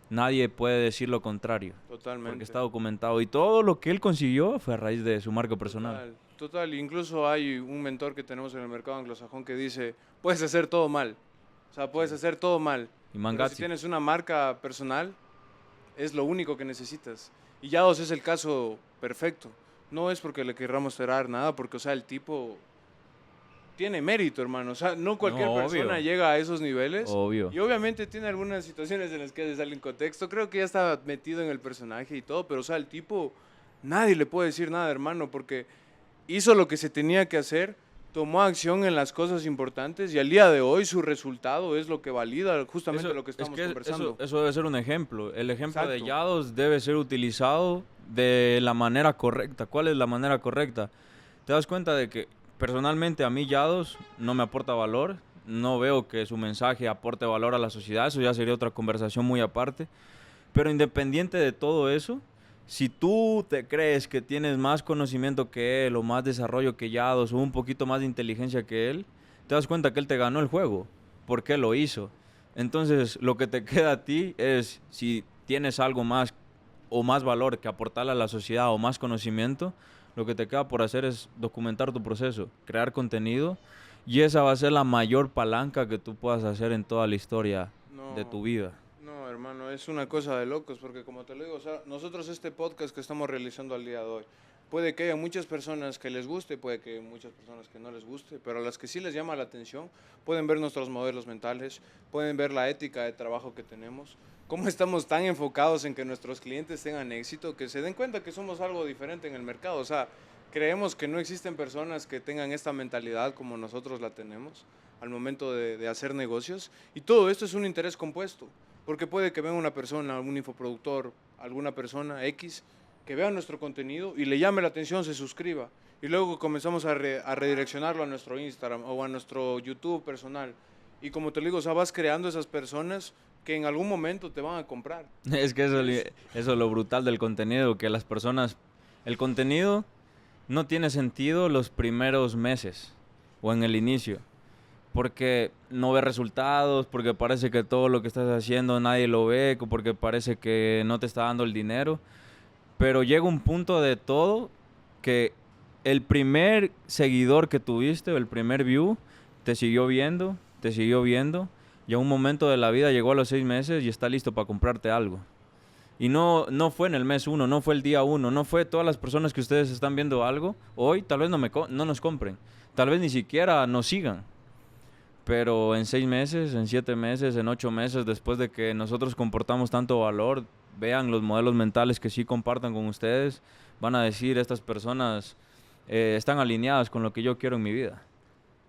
nadie puede decir lo contrario. Totalmente. Porque está documentado. Y todo lo que él consiguió fue a raíz de su marca personal. Total. Incluso hay un mentor que tenemos en el mercado anglosajón que dice, puedes hacer todo mal. O sea, puedes hacer todo mal. Y Pero Mangazzi. si tienes una marca personal, es lo único que necesitas. Y Yados es el caso perfecto. No es porque le querramos cerrar nada, porque, o sea, el tipo tiene mérito, hermano. O sea, no cualquier No, persona obvio. llega a esos niveles. Obvio. Y obviamente tiene algunas situaciones en las que se sale en contexto. Creo que ya está metido en el personaje y todo, pero, o sea, el tipo, nadie le puede decir nada, hermano, porque hizo lo que se tenía que hacer, tomó acción en las cosas importantes y al día de hoy su resultado es lo que valida justamente lo que estamos conversando. Eso debe ser un ejemplo. El ejemplo de Exacto. Yados debe ser utilizado de la manera correcta. ¿Cuál es la manera correcta? Te das cuenta de que personalmente a mí Yados no me aporta valor. No veo que su mensaje aporte valor a la sociedad. Eso ya sería otra conversación muy aparte. Pero independiente de todo eso, si tú te crees que tienes más conocimiento que él o más desarrollo que Yados o un poquito más de inteligencia que él, te das cuenta que él te ganó el juego porque él lo hizo. Entonces, lo que te queda a ti es, si tienes algo más o más valor que aportarle a la sociedad o más conocimiento, lo que te queda por hacer es documentar tu proceso, crear contenido, y esa va a ser la mayor palanca que tú puedas hacer en toda la historia de tu vida. No, hermano, es una cosa de locos, porque como te lo digo, o sea, nosotros este podcast que estamos realizando al día de hoy, puede que haya muchas personas que les guste, puede que haya muchas personas que no les guste, pero a las que sí les llama la atención, pueden ver nuestros modelos mentales, pueden ver la ética de trabajo que tenemos, cómo estamos tan enfocados en que nuestros clientes tengan éxito, que se den cuenta que somos algo diferente en el mercado. O sea, creemos que no existen personas que tengan esta mentalidad como nosotros la tenemos al momento de hacer negocios. Y todo esto es un interés compuesto, porque puede que venga una persona, un infoproductor, alguna persona X, que vea nuestro contenido y le llame la atención, se suscriba. Y luego comenzamos a redireccionarlo a nuestro Instagram o a nuestro YouTube personal. Y como te digo, o sea, vas creando esas personas que en algún momento te van a comprar. Es que eso es lo brutal del contenido, que las personas... El contenido no tiene sentido los primeros meses o en el inicio, porque no ves resultados, porque parece que todo lo que estás haciendo nadie lo ve, porque parece que no te está dando el dinero, pero llega un punto de todo que el primer seguidor que tuviste o el primer view te siguió viendo, y a un momento de la vida llegó a los 6 meses y está listo para comprarte algo. Y no fue en el mes 1, no fue el día 1, no fue todas las personas que ustedes están viendo algo hoy, tal vez no nos compren, tal vez ni siquiera nos sigan. Pero en 6 meses, en 7 meses, en 8 meses, después de que nosotros comportamos tanto valor, vean los modelos mentales que sí compartan con ustedes, van a decir, estas personas están alineadas con lo que yo quiero en mi vida.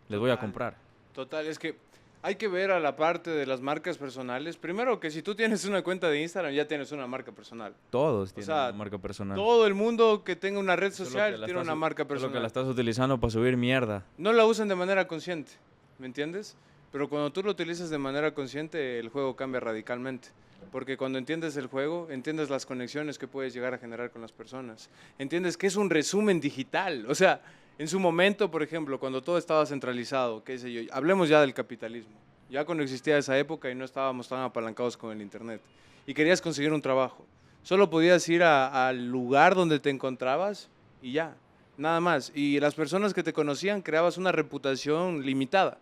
Les voy a comprar. Total, es que hay que ver a la parte de las marcas personales. Primero que si tú tienes una cuenta de Instagram, ya tienes una marca personal. Todos tienen una marca personal. Todo el mundo que tenga una red social tiene una marca personal. Solo que la estás utilizando para subir mierda. No la usan de manera consciente, ¿me entiendes? Pero cuando tú lo utilizas de manera consciente, el juego cambia radicalmente. Porque cuando entiendes el juego, entiendes las conexiones que puedes llegar a generar con las personas. Entiendes que es un resumen digital. O sea, en su momento, por ejemplo, cuando todo estaba centralizado, qué sé yo, hablemos ya del capitalismo. Ya cuando existía esa época y no estábamos tan apalancados con el internet. Y querías conseguir un trabajo. Solo podías ir al lugar donde te encontrabas y ya, nada más. Y las personas que te conocían creabas una reputación limitada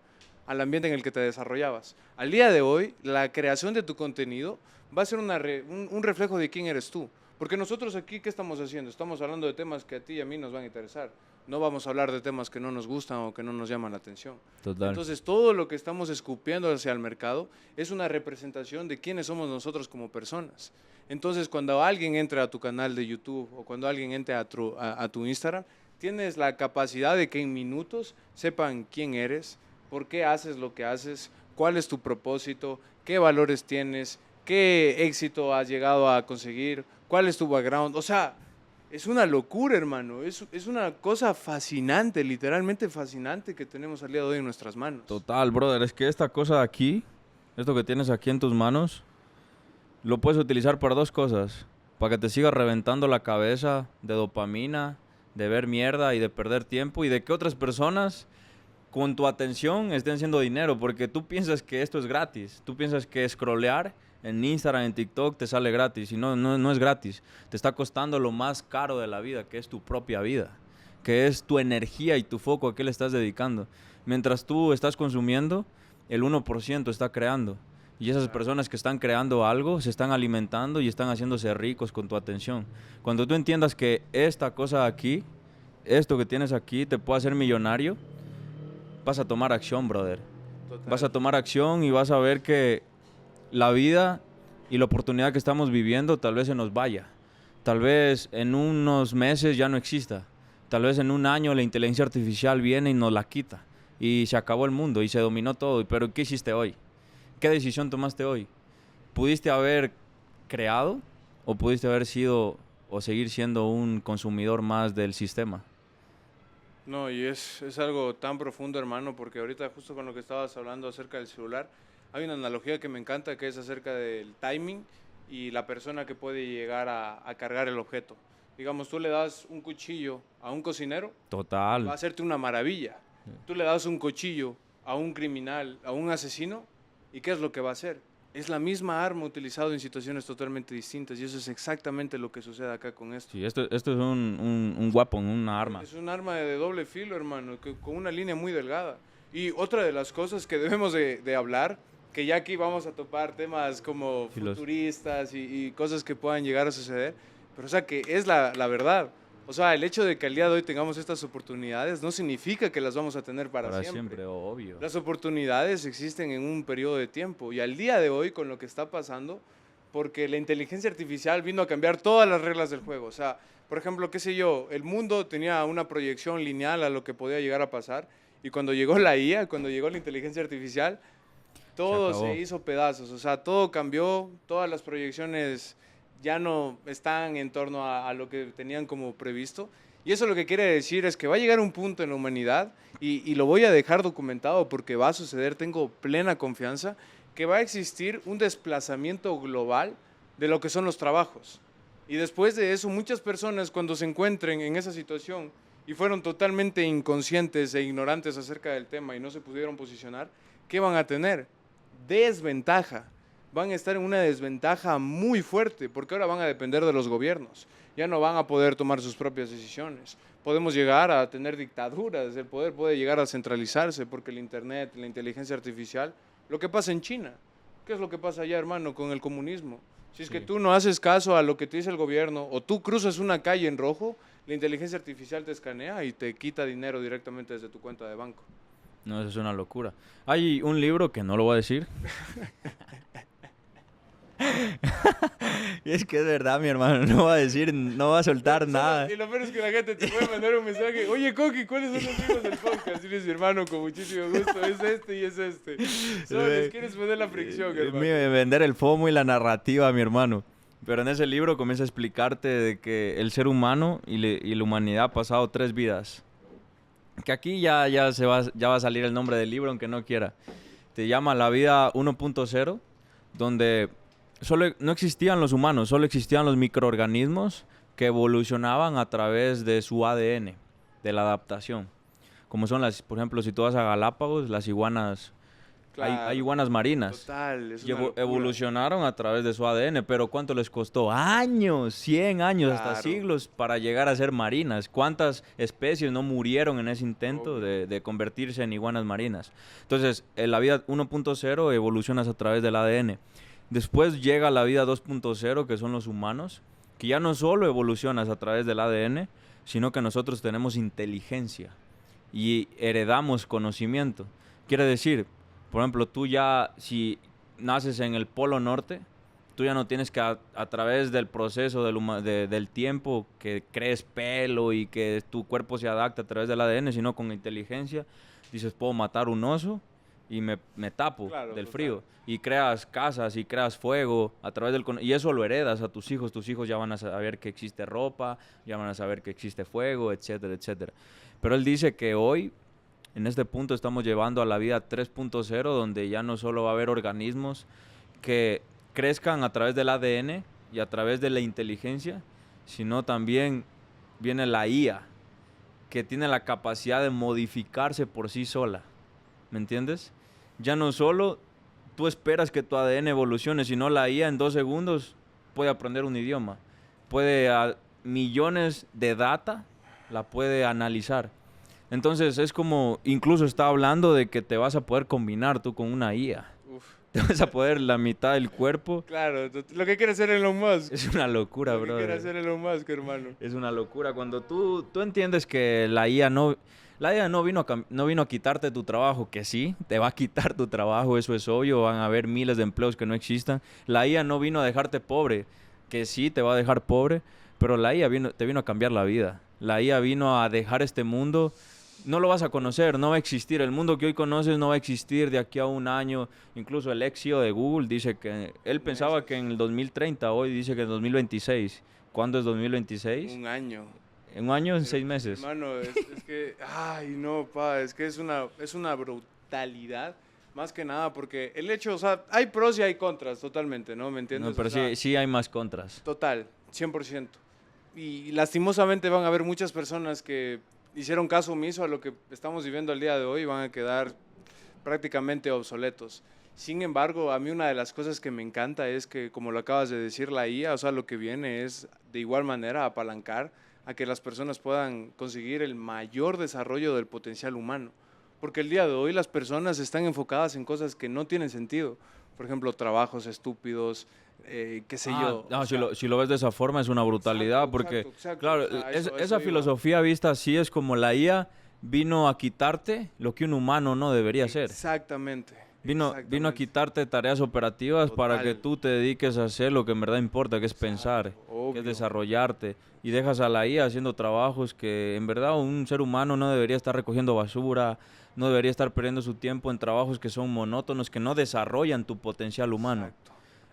al ambiente en el que te desarrollabas. Al día de hoy, la creación de tu contenido va a ser un reflejo de quién eres tú. Porque nosotros aquí, ¿qué estamos haciendo? Estamos hablando de temas que a ti y a mí nos van a interesar. No vamos a hablar de temas que no nos gustan o que no nos llaman la atención. Total. Entonces, todo lo que estamos escupiendo hacia el mercado es una representación de quiénes somos nosotros como personas. Entonces, cuando alguien entra a tu canal de YouTube o cuando alguien entre a tu Instagram, tienes la capacidad de que en minutos sepan quién eres, por qué haces lo que haces, cuál es tu propósito, qué valores tienes, qué éxito has llegado a conseguir, cuál es tu background. O sea, es una locura, hermano. Es una cosa fascinante, literalmente fascinante que tenemos al día de hoy en nuestras manos. Total, brother. Es que esta cosa de aquí, esto que tienes aquí en tus manos, lo puedes utilizar para 2 cosas. Para que te sigas reventando la cabeza de dopamina, de ver mierda y de perder tiempo y de que otras personas con tu atención estén haciendo dinero, porque tú piensas que esto es gratis, tú piensas que scrollear en Instagram, en TikTok te sale gratis, y no es gratis, te está costando lo más caro de la vida, que es tu propia vida, que es tu energía y tu foco a qué le estás dedicando. Mientras tú estás consumiendo, el 1% está creando, y esas personas que están creando algo se están alimentando y están haciéndose ricos con tu atención. Cuando tú entiendas que esta cosa aquí, esto que tienes aquí, te puede hacer millonario, vas a tomar acción, brother. Total. Vas a tomar acción y vas a ver que la vida y la oportunidad que estamos viviendo tal vez se nos vaya. Tal vez en unos meses ya no exista. Tal vez en un año la inteligencia artificial viene y nos la quita. Y se acabó el mundo y se dominó todo. Pero ¿qué hiciste hoy? ¿Qué decisión tomaste hoy? ¿Pudiste haber creado o pudiste haber sido o seguir siendo un consumidor más del sistema? No, y es algo tan profundo, hermano, porque ahorita justo con lo que estabas hablando acerca del celular, hay una analogía que me encanta, que es acerca del timing y la persona que puede llegar a cargar el objeto. Digamos, tú le das un cuchillo a un cocinero, total, va a hacerte una maravilla. Tú le das un cuchillo a un criminal, a un asesino, ¿y qué es lo que va a hacer? Es la misma arma utilizada en situaciones totalmente distintas, y eso es exactamente lo que sucede acá con esto. Sí, esto es un weapon, una arma. Es un arma de doble filo, hermano, con una línea muy delgada. Y otra de las cosas que debemos de hablar que ya aquí vamos a topar temas como futuristas y cosas que puedan llegar a suceder, pero o sea que es la verdad. O sea, el hecho de que al día de hoy tengamos estas oportunidades no significa que las vamos a tener para siempre. Obvio. Las oportunidades existen en un periodo de tiempo y al día de hoy con lo que está pasando, porque la inteligencia artificial vino a cambiar todas las reglas del juego. O sea, por ejemplo, qué sé yo, el mundo tenía una proyección lineal a lo que podía llegar a pasar y cuando llegó la IA, cuando llegó la inteligencia artificial, todo se hizo pedazos. O sea, todo cambió, todas las proyecciones ya no están en torno a lo que tenían como previsto. Y eso lo que quiere decir es que va a llegar un punto en la humanidad, y lo voy a dejar documentado porque va a suceder, tengo plena confianza, que va a existir un desplazamiento global de lo que son los trabajos. Y después de eso, muchas personas cuando se encuentren en esa situación y fueron totalmente inconscientes e ignorantes acerca del tema y no se pudieron posicionar, ¿qué van a tener? Desventaja. Van a estar en una desventaja muy fuerte, porque ahora van a depender de los gobiernos. Ya no van a poder tomar sus propias decisiones. Podemos llegar a tener dictaduras, el poder puede llegar a centralizarse, porque el Internet, la inteligencia artificial, lo que pasa en China, ¿qué es lo que pasa allá, hermano, con el comunismo? Si es que tú no haces caso a lo que te dice el gobierno, o tú cruzas una calle en rojo, la inteligencia artificial te escanea y te quita dinero directamente desde tu cuenta de banco. No, eso es una locura. Hay un libro que no lo voy a decir. Y es que es verdad, mi hermano, no va a decir, no va a soltar nada. Y lo peor es que la gente te puede mandar un mensaje, oye, Coqui, ¿cuáles son los libros del podcast? Y dices, mi hermano, con muchísimo gusto, es este y es este. Solo les quieres poner la fricción, hermano. Vender el FOMO y la narrativa, mi hermano. Pero en ese libro comienza a explicarte de que el ser humano y la humanidad ha pasado 3 vidas. Que aquí ya va a salir el nombre del libro, aunque no quiera. Te llama La Vida 1.0, donde no existían los humanos, solo existían los microorganismos que evolucionaban a través de su ADN, de la adaptación. Como son por ejemplo, si tú vas a Galápagos, las iguanas, claro, hay iguanas marinas. Total, evolucionaron a través de su ADN, pero ¿cuánto les costó? Años, 100 años, claro, hasta siglos para llegar a ser marinas. ¿Cuántas especies no murieron en ese intento de convertirse en iguanas marinas? Entonces, en la vida 1.0 evolucionas a través del ADN. Después llega la vida 2.0, que son los humanos, que ya no solo evolucionas a través del ADN, sino que nosotros tenemos inteligencia y heredamos conocimiento. Quiere decir, por ejemplo, tú ya, si naces en el Polo Norte, tú ya no tienes que a través del proceso del tiempo que crees pelo y que tu cuerpo se adapta a través del ADN, sino con inteligencia, dices, puedo matar un oso y me tapo del frío. Y creas casas y creas fuego a través y eso lo heredas a tus hijos. Tus hijos ya van a saber que existe ropa, ya van a saber que existe fuego, etcétera, etcétera. Pero él dice que hoy, en este punto, estamos llevando a la vida 3.0, donde ya no solo va a haber organismos que crezcan a través del ADN y a través de la inteligencia, sino también viene la IA, que tiene la capacidad de modificarse por sí sola. ¿Me entiendes? Ya no solo tú esperas que tu ADN evolucione, sino la IA en 2 segundos puede aprender un idioma. Puede millones de data, la puede analizar. Entonces es como, incluso está hablando de que te vas a poder combinar tú con una IA. Te vas a poder la mitad del cuerpo. Claro, lo que quiere hacer Elon Musk. Es una locura, bro. Lo que quiere hacer Elon Musk, hermano. Es una locura. Cuando tú entiendes que la IA no vino a quitarte tu trabajo, que sí, te va a quitar tu trabajo, eso es obvio, van a haber miles de empleos que no existan. La IA no vino a dejarte pobre, que sí, te va a dejar pobre, pero la IA te vino a cambiar la vida. La IA vino a dejar este mundo. No lo vas a conocer, no va a existir. El mundo que hoy conoces no va a existir de aquí a un año. Incluso el ex CEO de Google dice que él pensaba que en el 2030, hoy dice que en 2026. ¿Cuándo es 2026? Un año. En un año, en 6 meses. Hermano, es que, ay, no, es que es una brutalidad, más que nada, porque el hecho, o sea, hay pros y hay contras, totalmente, ¿no? ¿Me entiendes? No, pero sí hay más contras. Total, 100%. Y lastimosamente van a haber muchas personas que hicieron caso omiso a lo que estamos viviendo al día de hoy y van a quedar prácticamente obsoletos. Sin embargo, a mí una de las cosas que me encanta es que, como lo acabas de decir, la IA, o sea, lo que viene es de igual manera apalancar a que las personas puedan conseguir el mayor desarrollo del potencial humano. porque el día de hoy las personas están enfocadas en cosas que no tienen sentido. Por ejemplo, trabajos estúpidos, qué sé yo. No, o sea, si lo ves de esa forma es una brutalidad, exacto, porque, exacto. claro, O sea, esa iba. filosofía vista así es como la IA vino a quitarte lo que un humano no debería hacer. Exactamente. Vino a exactamente. quitarte tareas operativas para que Total. tú te dediques a hacer lo que en verdad importa, que es Exacto, pensar, que obvio. es desarrollarte. Y dejas a la IA haciendo trabajos que en verdad un ser humano no debería estar recogiendo basura, no debería estar perdiendo su tiempo en trabajos que son monótonos, que no desarrollan tu potencial humano. Exacto,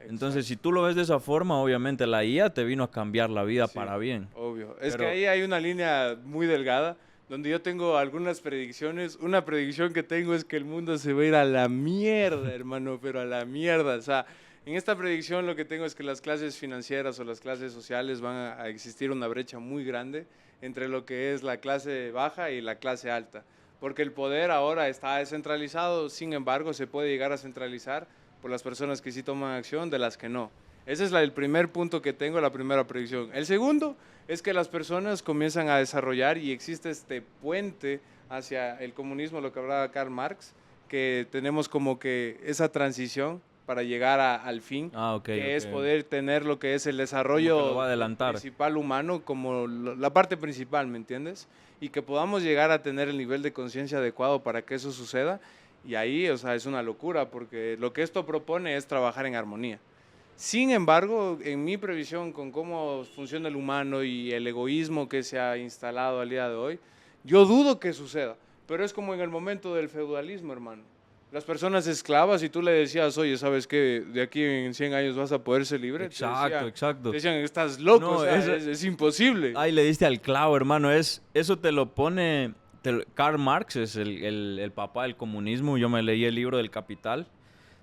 Entonces, si exacto. tú lo ves de esa forma, obviamente la IA te vino a cambiar la vida Sí, para bien. obvio. Es que Pero- ahí hay una línea muy delgada donde yo tengo algunas predicciones. Una predicción que tengo es que el mundo se va a ir a la mierda, hermano, pero a la mierda. O sea, en esta predicción lo que tengo es que las clases financieras o las clases sociales van a existir una brecha muy grande entre lo que es la clase baja y la clase alta. Porque el poder ahora está descentralizado, sin embargo, se puede llegar a centralizar por las personas que sí toman acción de las que no. Ese es el primer punto que tengo, la primera predicción. El segundo es que las personas comienzan a desarrollar y existe este puente hacia el comunismo, lo que hablaba Karl Marx, que tenemos como que esa transición para llegar al fin, ok, que es ok. poder tener lo que es el Como que desarrollo lo va a adelantar. principal humano como la parte principal, ¿me entiendes? Y que podamos llegar a tener el nivel de conciencia adecuado para que eso suceda. Y ahí, o sea, es una locura, porque lo que esto propone es trabajar en armonía. Sin embargo, en mi previsión con cómo funciona el humano y el egoísmo que se ha instalado al día de hoy, yo dudo que suceda, pero es como en el momento del feudalismo, hermano. Las personas esclavas, y tú le decías, oye, ¿sabes qué? De aquí en 100 años vas a poder ser libre. Exacto, exacto. Te decían, estás loco, No, o sea, eso- es imposible. Ay, le diste al clavo, hermano. Eso te lo pone... Karl Marx es el papá del comunismo. Yo me leí el libro del Capital,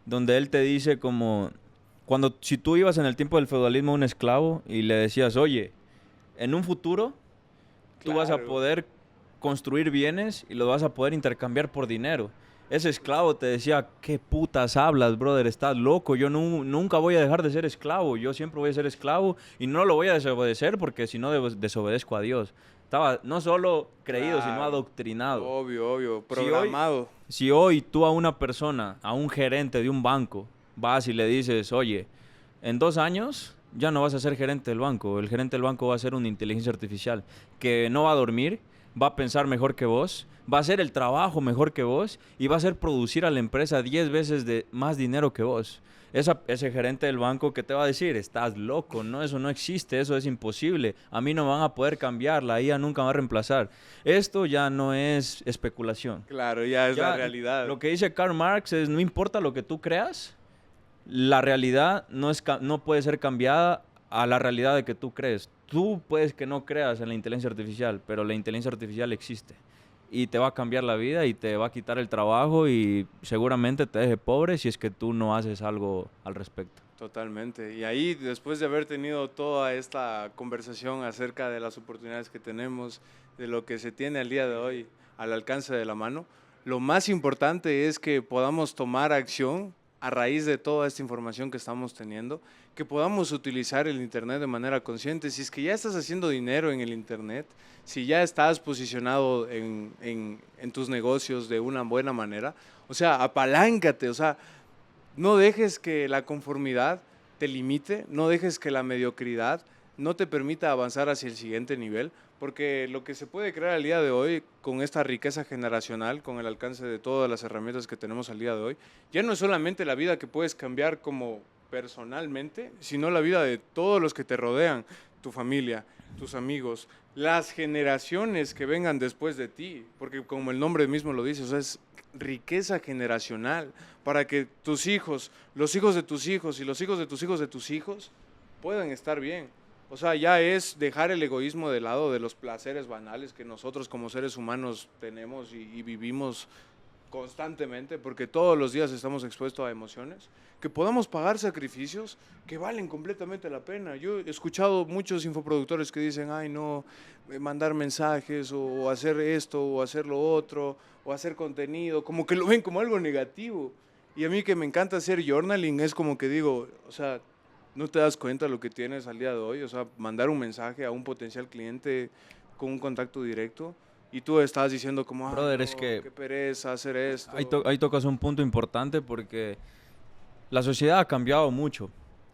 donde él te dice como... si tú ibas en el tiempo del feudalismo a un esclavo y le decías, oye, en un futuro tú vas a Claro. poder construir bienes y los vas a poder intercambiar por dinero. Ese esclavo te decía, ¿qué putas hablas, brother? Estás loco. Yo nunca voy a dejar de ser esclavo. Yo siempre voy a ser esclavo y no lo voy a desobedecer porque si no desobedezco a Dios. Estaba no solo creído, sino Claro. adoctrinado. Obvio, obvio, Si hoy- programado. Si hoy tú a una persona, a un gerente de un banco, vas y le dices, oye, en 2 años ya no vas a ser gerente del banco. El gerente del banco va a ser una inteligencia artificial que no va a dormir, va a pensar mejor que vos, va a hacer el trabajo mejor que vos y va a hacer producir a la empresa 10 veces de más dinero que vos. Ese gerente del banco que te va a decir, estás loco, no, eso no existe, eso es imposible, a mí no me van a poder cambiar, la IA nunca me va a reemplazar. Esto ya no es especulación. Claro, ya es Ya, la realidad. Lo que dice Karl Marx es, no importa lo que tú creas, la realidad no puede ser cambiada a la realidad de que tú crees. Tú puedes que no creas en la inteligencia artificial, pero la inteligencia artificial existe. Y te va a cambiar la vida y te va a quitar el trabajo y seguramente te deje pobre si es que tú no haces algo al respecto. Totalmente. Y ahí, después de haber tenido toda esta conversación acerca de las oportunidades que tenemos, de lo que se tiene al día de hoy al alcance de la mano, lo más importante es que podamos tomar acción a raíz de toda esta información que estamos teniendo, que podamos utilizar el Internet de manera consciente. Si es que ya estás haciendo dinero en el Internet, si ya estás posicionado en tus negocios de una buena manera, o sea, apaláncate, o sea, no dejes que la conformidad te limite, no dejes que la mediocridad no te permita avanzar hacia el siguiente nivel, porque lo que se puede crear al día de hoy con esta riqueza generacional, con el alcance de todas las herramientas que tenemos al día de hoy, ya no es solamente la vida que puedes cambiar como personalmente, sino la vida de todos los que te rodean, tu familia, tus amigos, las generaciones que vengan después de ti, porque como el nombre mismo lo dice, o sea, es riqueza generacional para que tus hijos, los hijos de tus hijos y los hijos de tus hijos de tus hijos puedan estar bien. O sea, ya es dejar el egoísmo de lado de los placeres banales que nosotros como seres humanos tenemos y vivimos constantemente, porque todos los días estamos expuestos a emociones, que podamos pagar sacrificios que valen completamente la pena. Yo he escuchado muchos infoproductores que dicen, ay no, mandar mensajes o hacer esto o hacer lo otro o hacer contenido, como que lo ven como algo negativo. Y a mí que me encanta hacer journaling es como que digo, o sea, no te das cuenta lo que tienes al día de hoy, o sea, mandar un mensaje a un potencial cliente con un contacto directo, y tú estás diciendo como, Brother, no, es que qué pereza hacer esto. ahí tocas un punto importante porque la sociedad ha cambiado mucho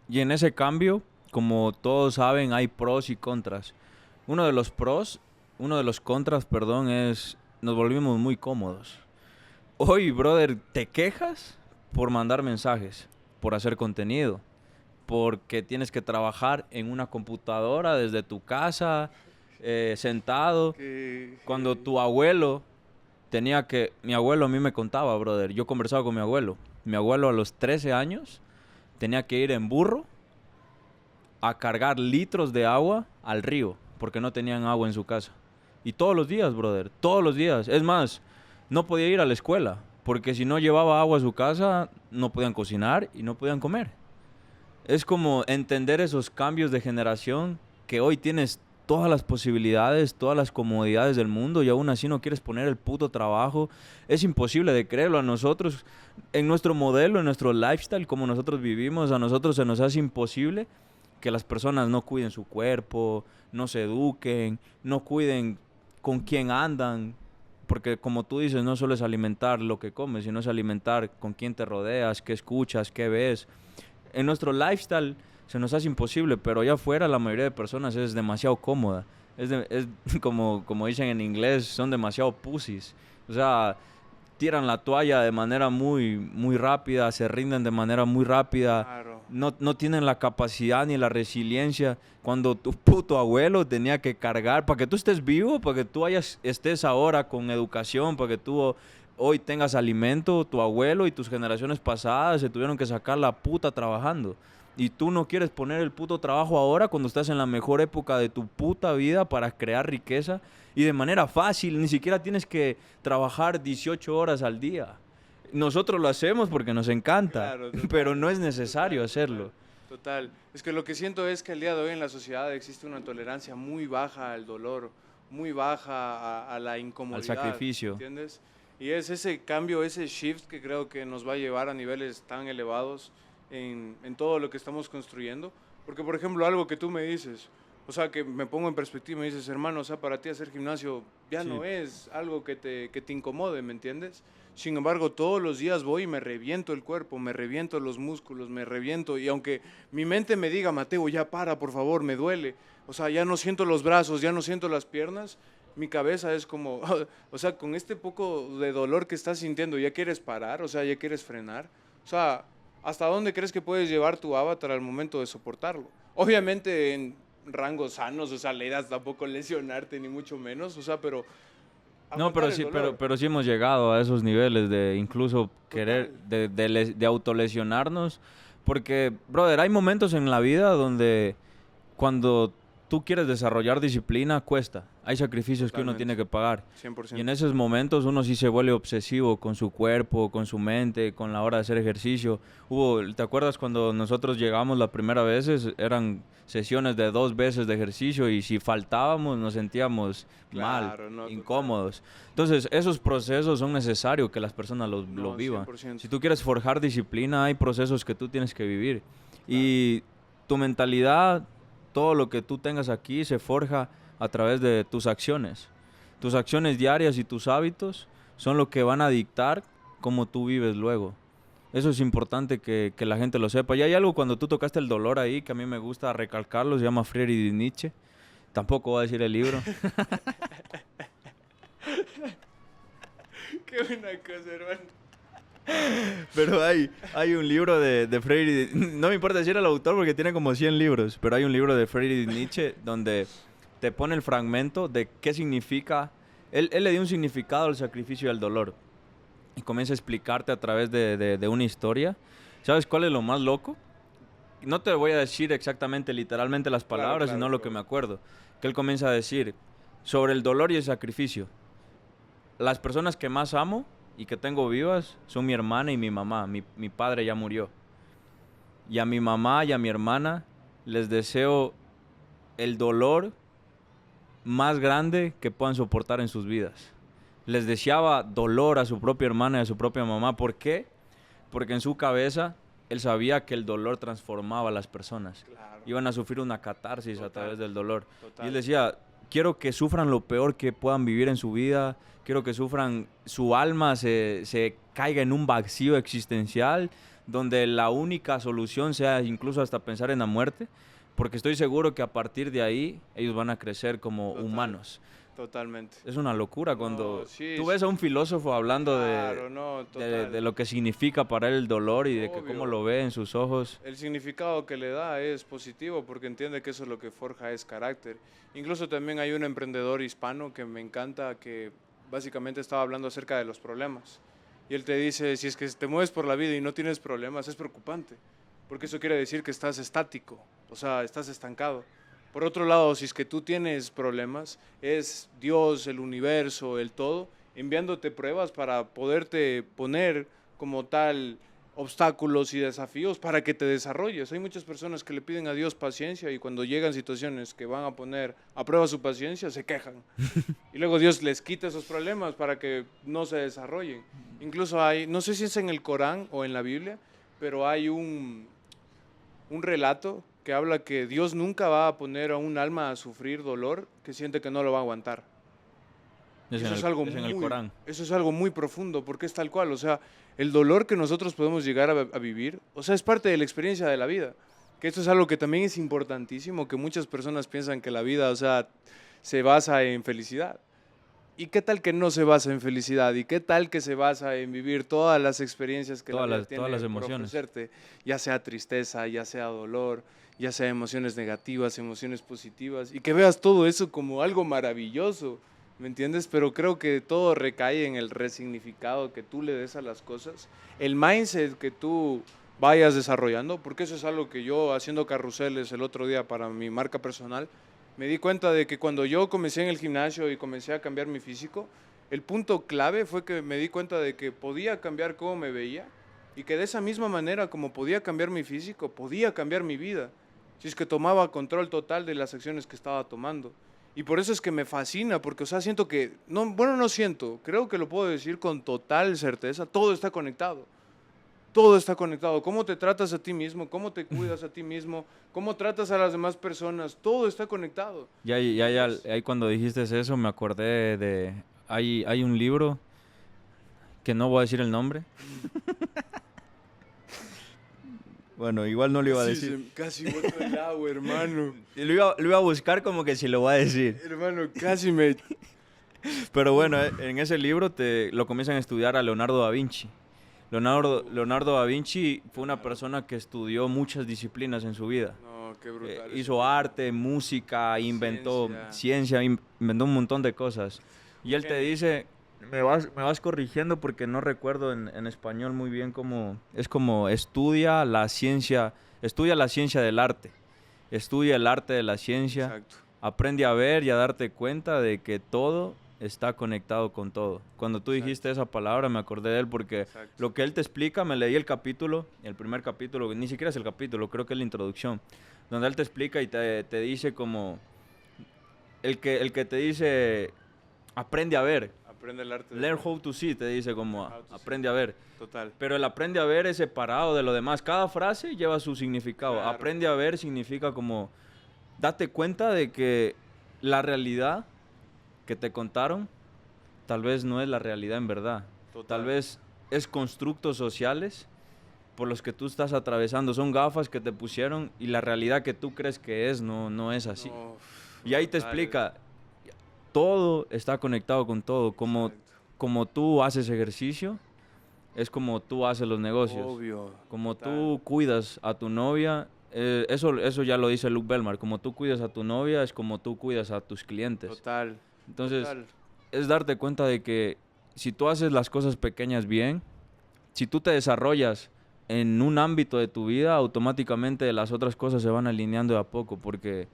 y en ese cambio, como todos saben, hay pros y contras. Uno de los contras, perdón, es nos volvimos muy cómodos. Hoy, brother, te quejas por mandar mensajes, por hacer contenido, porque tienes que trabajar en una computadora desde tu casa, sentado. Cuando tu abuelo mi abuelo a mí me contaba, brother, yo conversaba con mi abuelo. Mi abuelo a los 13 años tenía que ir en burro a cargar litros de agua al río, porque no tenían agua en su casa. Y todos los días, brother, todos los días. Es más, no podía ir a la escuela, porque si no llevaba agua a su casa, no podían cocinar y no podían comer. Es como entender esos cambios de generación, que hoy tienes todas las posibilidades, todas las comodidades del mundo y aún así no quieres poner el puto trabajo. Es imposible de creerlo. A nosotros, en nuestro modelo, en nuestro lifestyle, como nosotros vivimos, a nosotros se nos hace imposible que las personas no cuiden su cuerpo, no se eduquen, no cuiden con quién andan. Porque como tú dices, no solo es alimentar lo que comes, sino es alimentar con quién te rodeas, qué escuchas, qué ves. En nuestro lifestyle se nos hace imposible, pero allá afuera la mayoría de personas es demasiado cómoda. Es como dicen en inglés, son demasiado pussies. O sea, tiran la toalla de manera muy, muy rápida, se rinden de manera muy rápida. Claro. No tienen la capacidad ni la resiliencia. Cuando tu puto abuelo tenía que cargar, para que tú estés vivo, para que tú estés ahora con educación, para que tú hoy tengas alimento, tu abuelo y tus generaciones pasadas se tuvieron que sacar la puta trabajando. Y tú no quieres poner el puto trabajo ahora cuando estás en la mejor época de tu puta vida para crear riqueza y de manera fácil. Ni siquiera tienes que trabajar 18 horas al día. Nosotros lo hacemos porque nos encanta, Claro, pero no es necesario hacerlo. Total. Es que lo que siento es que el día de hoy en la sociedad existe una tolerancia muy baja al dolor, muy baja a la incomodidad. Al sacrificio. ¿Entiendes? Y es ese cambio, ese shift que creo que nos va a llevar a niveles tan elevados en todo lo que estamos construyendo. Porque, por ejemplo, algo que tú me dices, o sea, que me pongo en perspectiva y me dices, hermano, o sea, para ti hacer gimnasio ya Sí. no es algo que te incomode, ¿me entiendes? Sin embargo, todos los días voy y me reviento el cuerpo, me reviento los músculos, me reviento. Y aunque mi mente me diga, Mateo, ya para, por favor, me duele. O sea, ya no siento los brazos, ya no siento las piernas. Mi cabeza es como, o sea, con este poco de dolor que estás sintiendo, ¿ya quieres parar? O sea, ¿ya quieres frenar? O sea, ¿hasta dónde crees que puedes llevar tu avatar al momento de soportarlo? Obviamente en rangos sanos, o sea, la idea es tampoco lesionarte, ni mucho menos, o sea, pero... No, aguantar pero el sí, dolor. pero sí hemos llegado a esos niveles de incluso querer, de autolesionarnos. Porque, brother, hay momentos en la vida donde cuando tú quieres desarrollar disciplina, cuesta. Hay sacrificios que uno Totalmente. tiene que pagar. 100%. Y en esos momentos uno sí se vuelve obsesivo con su cuerpo, con su mente, con la hora de hacer ejercicio. ¿Te acuerdas cuando nosotros llegamos la primera vez? Eran sesiones de 2 veces de ejercicio y si faltábamos nos sentíamos Claro, mal, no, incómodos. Entonces, esos procesos son necesarios que las personas los No, vivan. 100%. Si tú quieres forjar disciplina, hay procesos que tú tienes que vivir. Y tu mentalidad, todo lo que tú tengas aquí se forja a través de tus acciones. Tus acciones diarias y tus hábitos son lo que van a dictar cómo tú vives luego. Eso es importante que la gente lo sepa. Y hay algo cuando tú tocaste el dolor ahí que a mí me gusta recalcarlo, se llama Friedrich Nietzsche. Tampoco voy a decir el libro. Qué buena cosa, hermano. Pero hay un libro de Friedrich, no me importa decir el autor porque tiene como 100 libros, pero hay un libro de Friedrich Nietzsche donde te pone el fragmento de qué significa, él le dio un significado al sacrificio y al dolor y comienza a explicarte a través de una historia. ¿Sabes cuál es lo más loco? No te voy a decir exactamente, literalmente las palabras, Claro, sino lo que claro. me acuerdo. Que él comienza a decir sobre el dolor y el sacrificio. Las personas que más amo y que tengo vivas son mi hermana y mi mamá. Mi padre ya murió. Y a mi mamá y a mi hermana les deseo el dolor más grande que puedan soportar en sus vidas. Les deseaba dolor a su propia hermana y a su propia mamá. ¿Por qué? Porque en su cabeza él sabía que el dolor transformaba a las personas. Claro. Iban a sufrir una catarsis a Total. través del dolor. Total. Y él decía, quiero que sufran lo peor que puedan vivir en su vida, quiero que sufran, su alma se caiga en un vacío existencial, donde la única solución sea incluso hasta pensar en la muerte, porque estoy seguro que a partir de ahí ellos van a crecer como humanos. Totalmente. Es una locura cuando sí, tú ves a un filósofo hablando claro, no, de lo que significa para él el dolor y de que cómo lo ve en sus ojos. El significado que le da es positivo porque entiende que eso es lo que forja es carácter. Incluso también hay un emprendedor hispano que me encanta, que básicamente estaba hablando acerca de los problemas. Y él te dice, si es que te mueves por la vida y no tienes problemas, es preocupante, porque eso quiere decir que estás estático, o sea, estás estancado. Por otro lado, si es que tú tienes problemas, es Dios, el universo, el todo, enviándote pruebas para poderte poner como tal obstáculos y desafíos para que te desarrolles. Hay muchas personas que le piden a Dios paciencia y cuando llegan situaciones que van a poner a prueba su paciencia, se quejan. Y luego Dios les quita esos problemas para que no se desarrollen. Incluso hay, no sé si es en el Corán o en la Biblia, pero hay un relato que habla que Dios nunca va a poner a un alma a sufrir dolor que siente que no lo va a aguantar. Eso es algo muy profundo, porque es tal cual, o sea, el dolor que nosotros podemos llegar a vivir, o sea, es parte de la experiencia de la vida, que esto es algo que también es importantísimo, que muchas personas piensan que la vida, o sea, se basa en felicidad. ¿Y qué tal que no se basa en felicidad? ¿Y qué tal que se basa en vivir todas las experiencias que la vida tiene todas las por emociones, ofrecerte? Ya sea tristeza, ya sea dolor, ya sea emociones negativas, emociones positivas, y que veas todo eso como algo maravilloso, ¿me entiendes? Pero creo que todo recae en el resignificado que tú le des a las cosas, el mindset que tú vayas desarrollando, porque eso es algo que yo, haciendo carruseles el otro día para mi marca personal, me di cuenta de que cuando yo comencé en el gimnasio y comencé a cambiar mi físico, el punto clave fue que me di cuenta de que podía cambiar cómo me veía y que de esa misma manera como podía cambiar mi físico, podía cambiar mi vida, si es que tomaba control total de las acciones que estaba tomando. Y por eso es que me fascina, porque, o sea, siento que, no, bueno, no siento, creo que lo puedo decir con total certeza, todo está conectado. Todo está conectado. Cómo te tratas a ti mismo, cómo te cuidas a ti mismo, cómo tratas a las demás personas, todo está conectado. Ahí cuando dijiste eso me acordé de... Hay un libro que no voy a decir el nombre. Bueno, igual no lo iba a decir. Casi boto el agua, hermano. Y lo iba a buscar como que si lo voy a decir. Hermano, casi me... Pero bueno, en ese libro lo comienzan a estudiar a Leonardo da Vinci. Leonardo da Vinci fue una persona que estudió muchas disciplinas en su vida. No, qué brutal. Hizo arte, música, inventó ciencia, inventó un montón de cosas. Y él te dice, me vas corrigiendo porque no recuerdo en español muy bien cómo, es como estudia la ciencia del arte, estudia el arte de la ciencia, Exacto. Aprende a ver y a darte cuenta de que todo está conectado con todo. Cuando tú dijiste esa palabra me acordé de él porque lo que él te explica, me leí el primer capítulo, ni siquiera es el capítulo, creo que es la introducción, donde él te explica y te dice como, el que te dice, aprende a ver. Aprende el arte. Learn how to see, te dice como, aprende a ver. Total. Pero el aprende a ver es separado de lo demás. Cada frase lleva su significado. Claro. Aprende a ver significa como, date cuenta de que la realidad que te contaron, tal vez no es la realidad en verdad. Total. Tal vez es constructos sociales por los que tú estás atravesando. Son gafas que te pusieron y la realidad que tú crees que es, no es así. No, y ahí te explica, todo está conectado con todo. Como tú haces ejercicio, es como tú haces los negocios. Obvio. Como tú cuidas a tu novia, eso ya lo dice Luke Belmar. Como tú cuidas a tu novia, es como tú cuidas a tus clientes. Total. Entonces, es darte cuenta de que si tú haces las cosas pequeñas bien, si tú te desarrollas en un ámbito de tu vida, automáticamente las otras cosas se van alineando de a poco, porque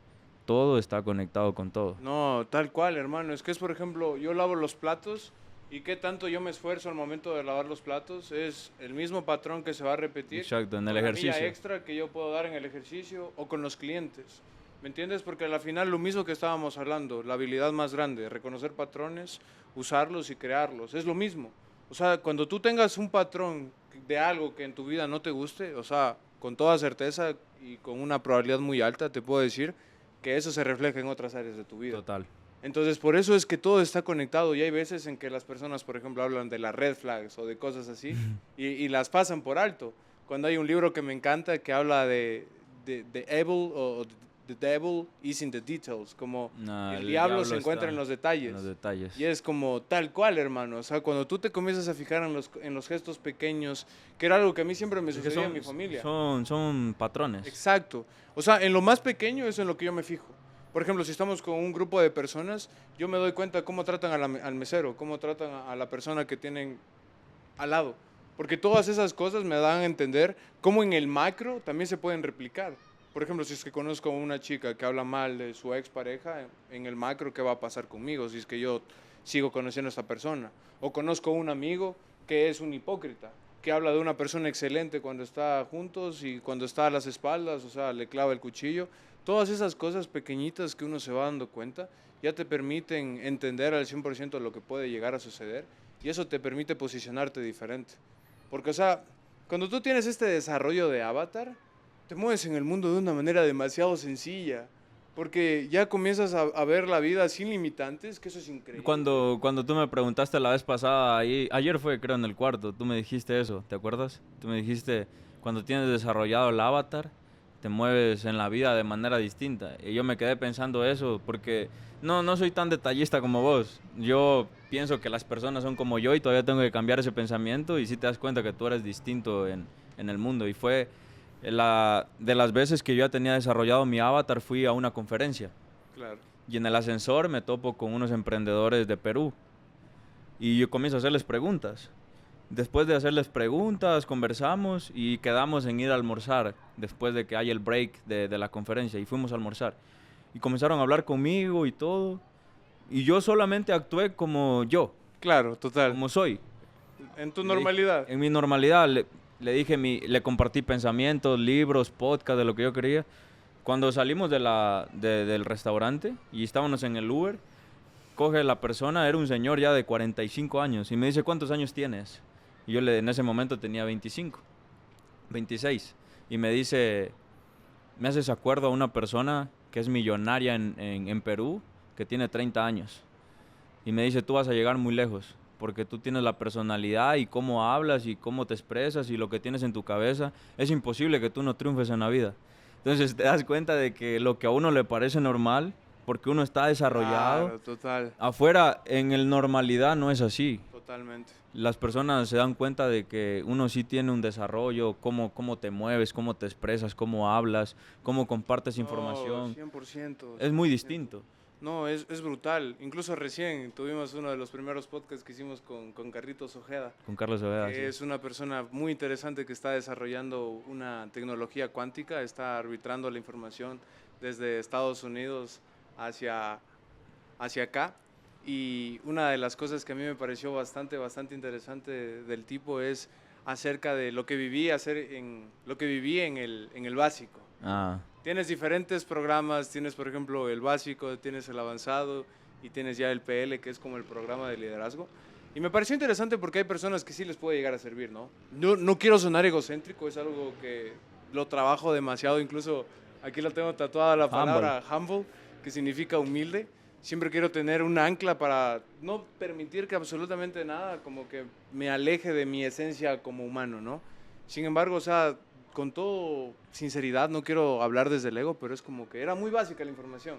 todo está conectado con todo. No, tal cual, hermano. Es que es, por ejemplo, yo lavo los platos y qué tanto yo me esfuerzo al momento de lavar los platos. Es el mismo patrón que se va a repetir. Exacto, en el con ejercicio. La milla extra que yo puedo dar en el ejercicio o con los clientes. ¿Me entiendes? Porque al final lo mismo que estábamos hablando, la habilidad más grande, reconocer patrones, usarlos y crearlos, es lo mismo. O sea, cuando tú tengas un patrón de algo que en tu vida no te guste, o sea, con toda certeza y con una probabilidad muy alta, te puedo decir que eso se refleja en otras áreas de tu vida. Total. Entonces, por eso es que todo está conectado y hay veces en que las personas, por ejemplo, hablan de las red flags o de cosas así y las pasan por alto. Cuando hay un libro que me encanta que habla de evil o the devil is in the details, como el diablo se encuentra en los detalles. En los detalles. Y es como tal cual, hermano. O sea, cuando tú te comienzas a fijar en los gestos pequeños, que era algo que a mí siempre me sucedía en mi familia. Son patrones. Exacto. O sea, en lo más pequeño es en lo que yo me fijo. Por ejemplo, si estamos con un grupo de personas, yo me doy cuenta cómo tratan al mesero, cómo tratan a la persona que tienen al lado. Porque todas esas cosas me dan a entender cómo en el macro también se pueden replicar. Por ejemplo, si es que conozco a una chica que habla mal de su expareja, en el macro, ¿qué va a pasar conmigo si es que yo sigo conociendo a esta persona? O conozco a un amigo que es un hipócrita, que habla de una persona excelente cuando está juntos y cuando está a las espaldas, o sea, le clava el cuchillo. Todas esas cosas pequeñitas que uno se va dando cuenta ya te permiten entender al 100% lo que puede llegar a suceder y eso te permite posicionarte diferente. Porque, o sea, cuando tú tienes este desarrollo de avatar, te mueves en el mundo de una manera demasiado sencilla, porque ya comienzas a ver la vida sin limitantes, que eso es increíble. Cuando tú me preguntaste la vez pasada, ayer fue creo en el cuarto, tú me dijiste eso, ¿te acuerdas? Tú me dijiste, cuando tienes desarrollado el avatar, te mueves en la vida de manera distinta. Y yo me quedé pensando eso, porque no soy tan detallista como vos. Yo pienso que las personas son como yo y todavía tengo que cambiar ese pensamiento y sí te das cuenta que tú eres distinto en el mundo. Y fue de las veces que yo ya tenía desarrollado mi avatar, fui a una conferencia. Claro. Y en el ascensor me topo con unos emprendedores de Perú. Y yo comienzo a hacerles preguntas. Después de hacerles preguntas, conversamos y quedamos en ir a almorzar después de que haya el break de la conferencia. Y fuimos a almorzar. Y comenzaron a hablar conmigo y todo. Y yo solamente actué como yo. Claro, total. Como soy. En tu normalidad. En mi normalidad. Le dije, le compartí pensamientos, libros, podcast, de lo que yo quería. Cuando salimos del restaurante y estábamos en el Uber, coge la persona, era un señor ya de 45 años, y me dice, ¿cuántos años tienes? Y yo en ese momento tenía 25, 26. Y me dice, me haces acuerdo a una persona que es millonaria en Perú, que tiene 30 años. Y me dice, tú vas a llegar muy lejos, porque tú tienes la personalidad y cómo hablas y cómo te expresas y lo que tienes en tu cabeza. Es imposible que tú no triunfes en la vida. Entonces te das cuenta de que lo que a uno le parece normal, porque uno está desarrollado, claro, total. Afuera en el normalidad no es así. Totalmente. Las personas se dan cuenta de que uno sí tiene un desarrollo, cómo te mueves, cómo te expresas, cómo hablas, cómo compartes información. 100%. Es muy distinto. No, es brutal. Incluso recién tuvimos uno de los primeros podcasts que hicimos con Carlitos Ojeda. Con Carlos Ojeda, que sí. Es una persona muy interesante que está desarrollando una tecnología cuántica, está arbitrando la información desde Estados Unidos hacia acá. Y una de las cosas que a mí me pareció bastante interesante del tipo es acerca de lo que viví en el básico. Ah. Tienes diferentes programas, tienes por ejemplo el básico, tienes el avanzado y tienes ya el PL, que es como el programa de liderazgo. Y me pareció interesante porque hay personas que sí les puede llegar a servir, ¿no? No quiero sonar egocéntrico, es algo que lo trabajo demasiado, incluso aquí lo tengo tatuada la palabra humble, que significa humilde. Siempre quiero tener un ancla para no permitir que absolutamente nada como que me aleje de mi esencia como humano, ¿no? Sin embargo, o sea, con todo sinceridad, no quiero hablar desde el ego, pero es como que era muy básica la información.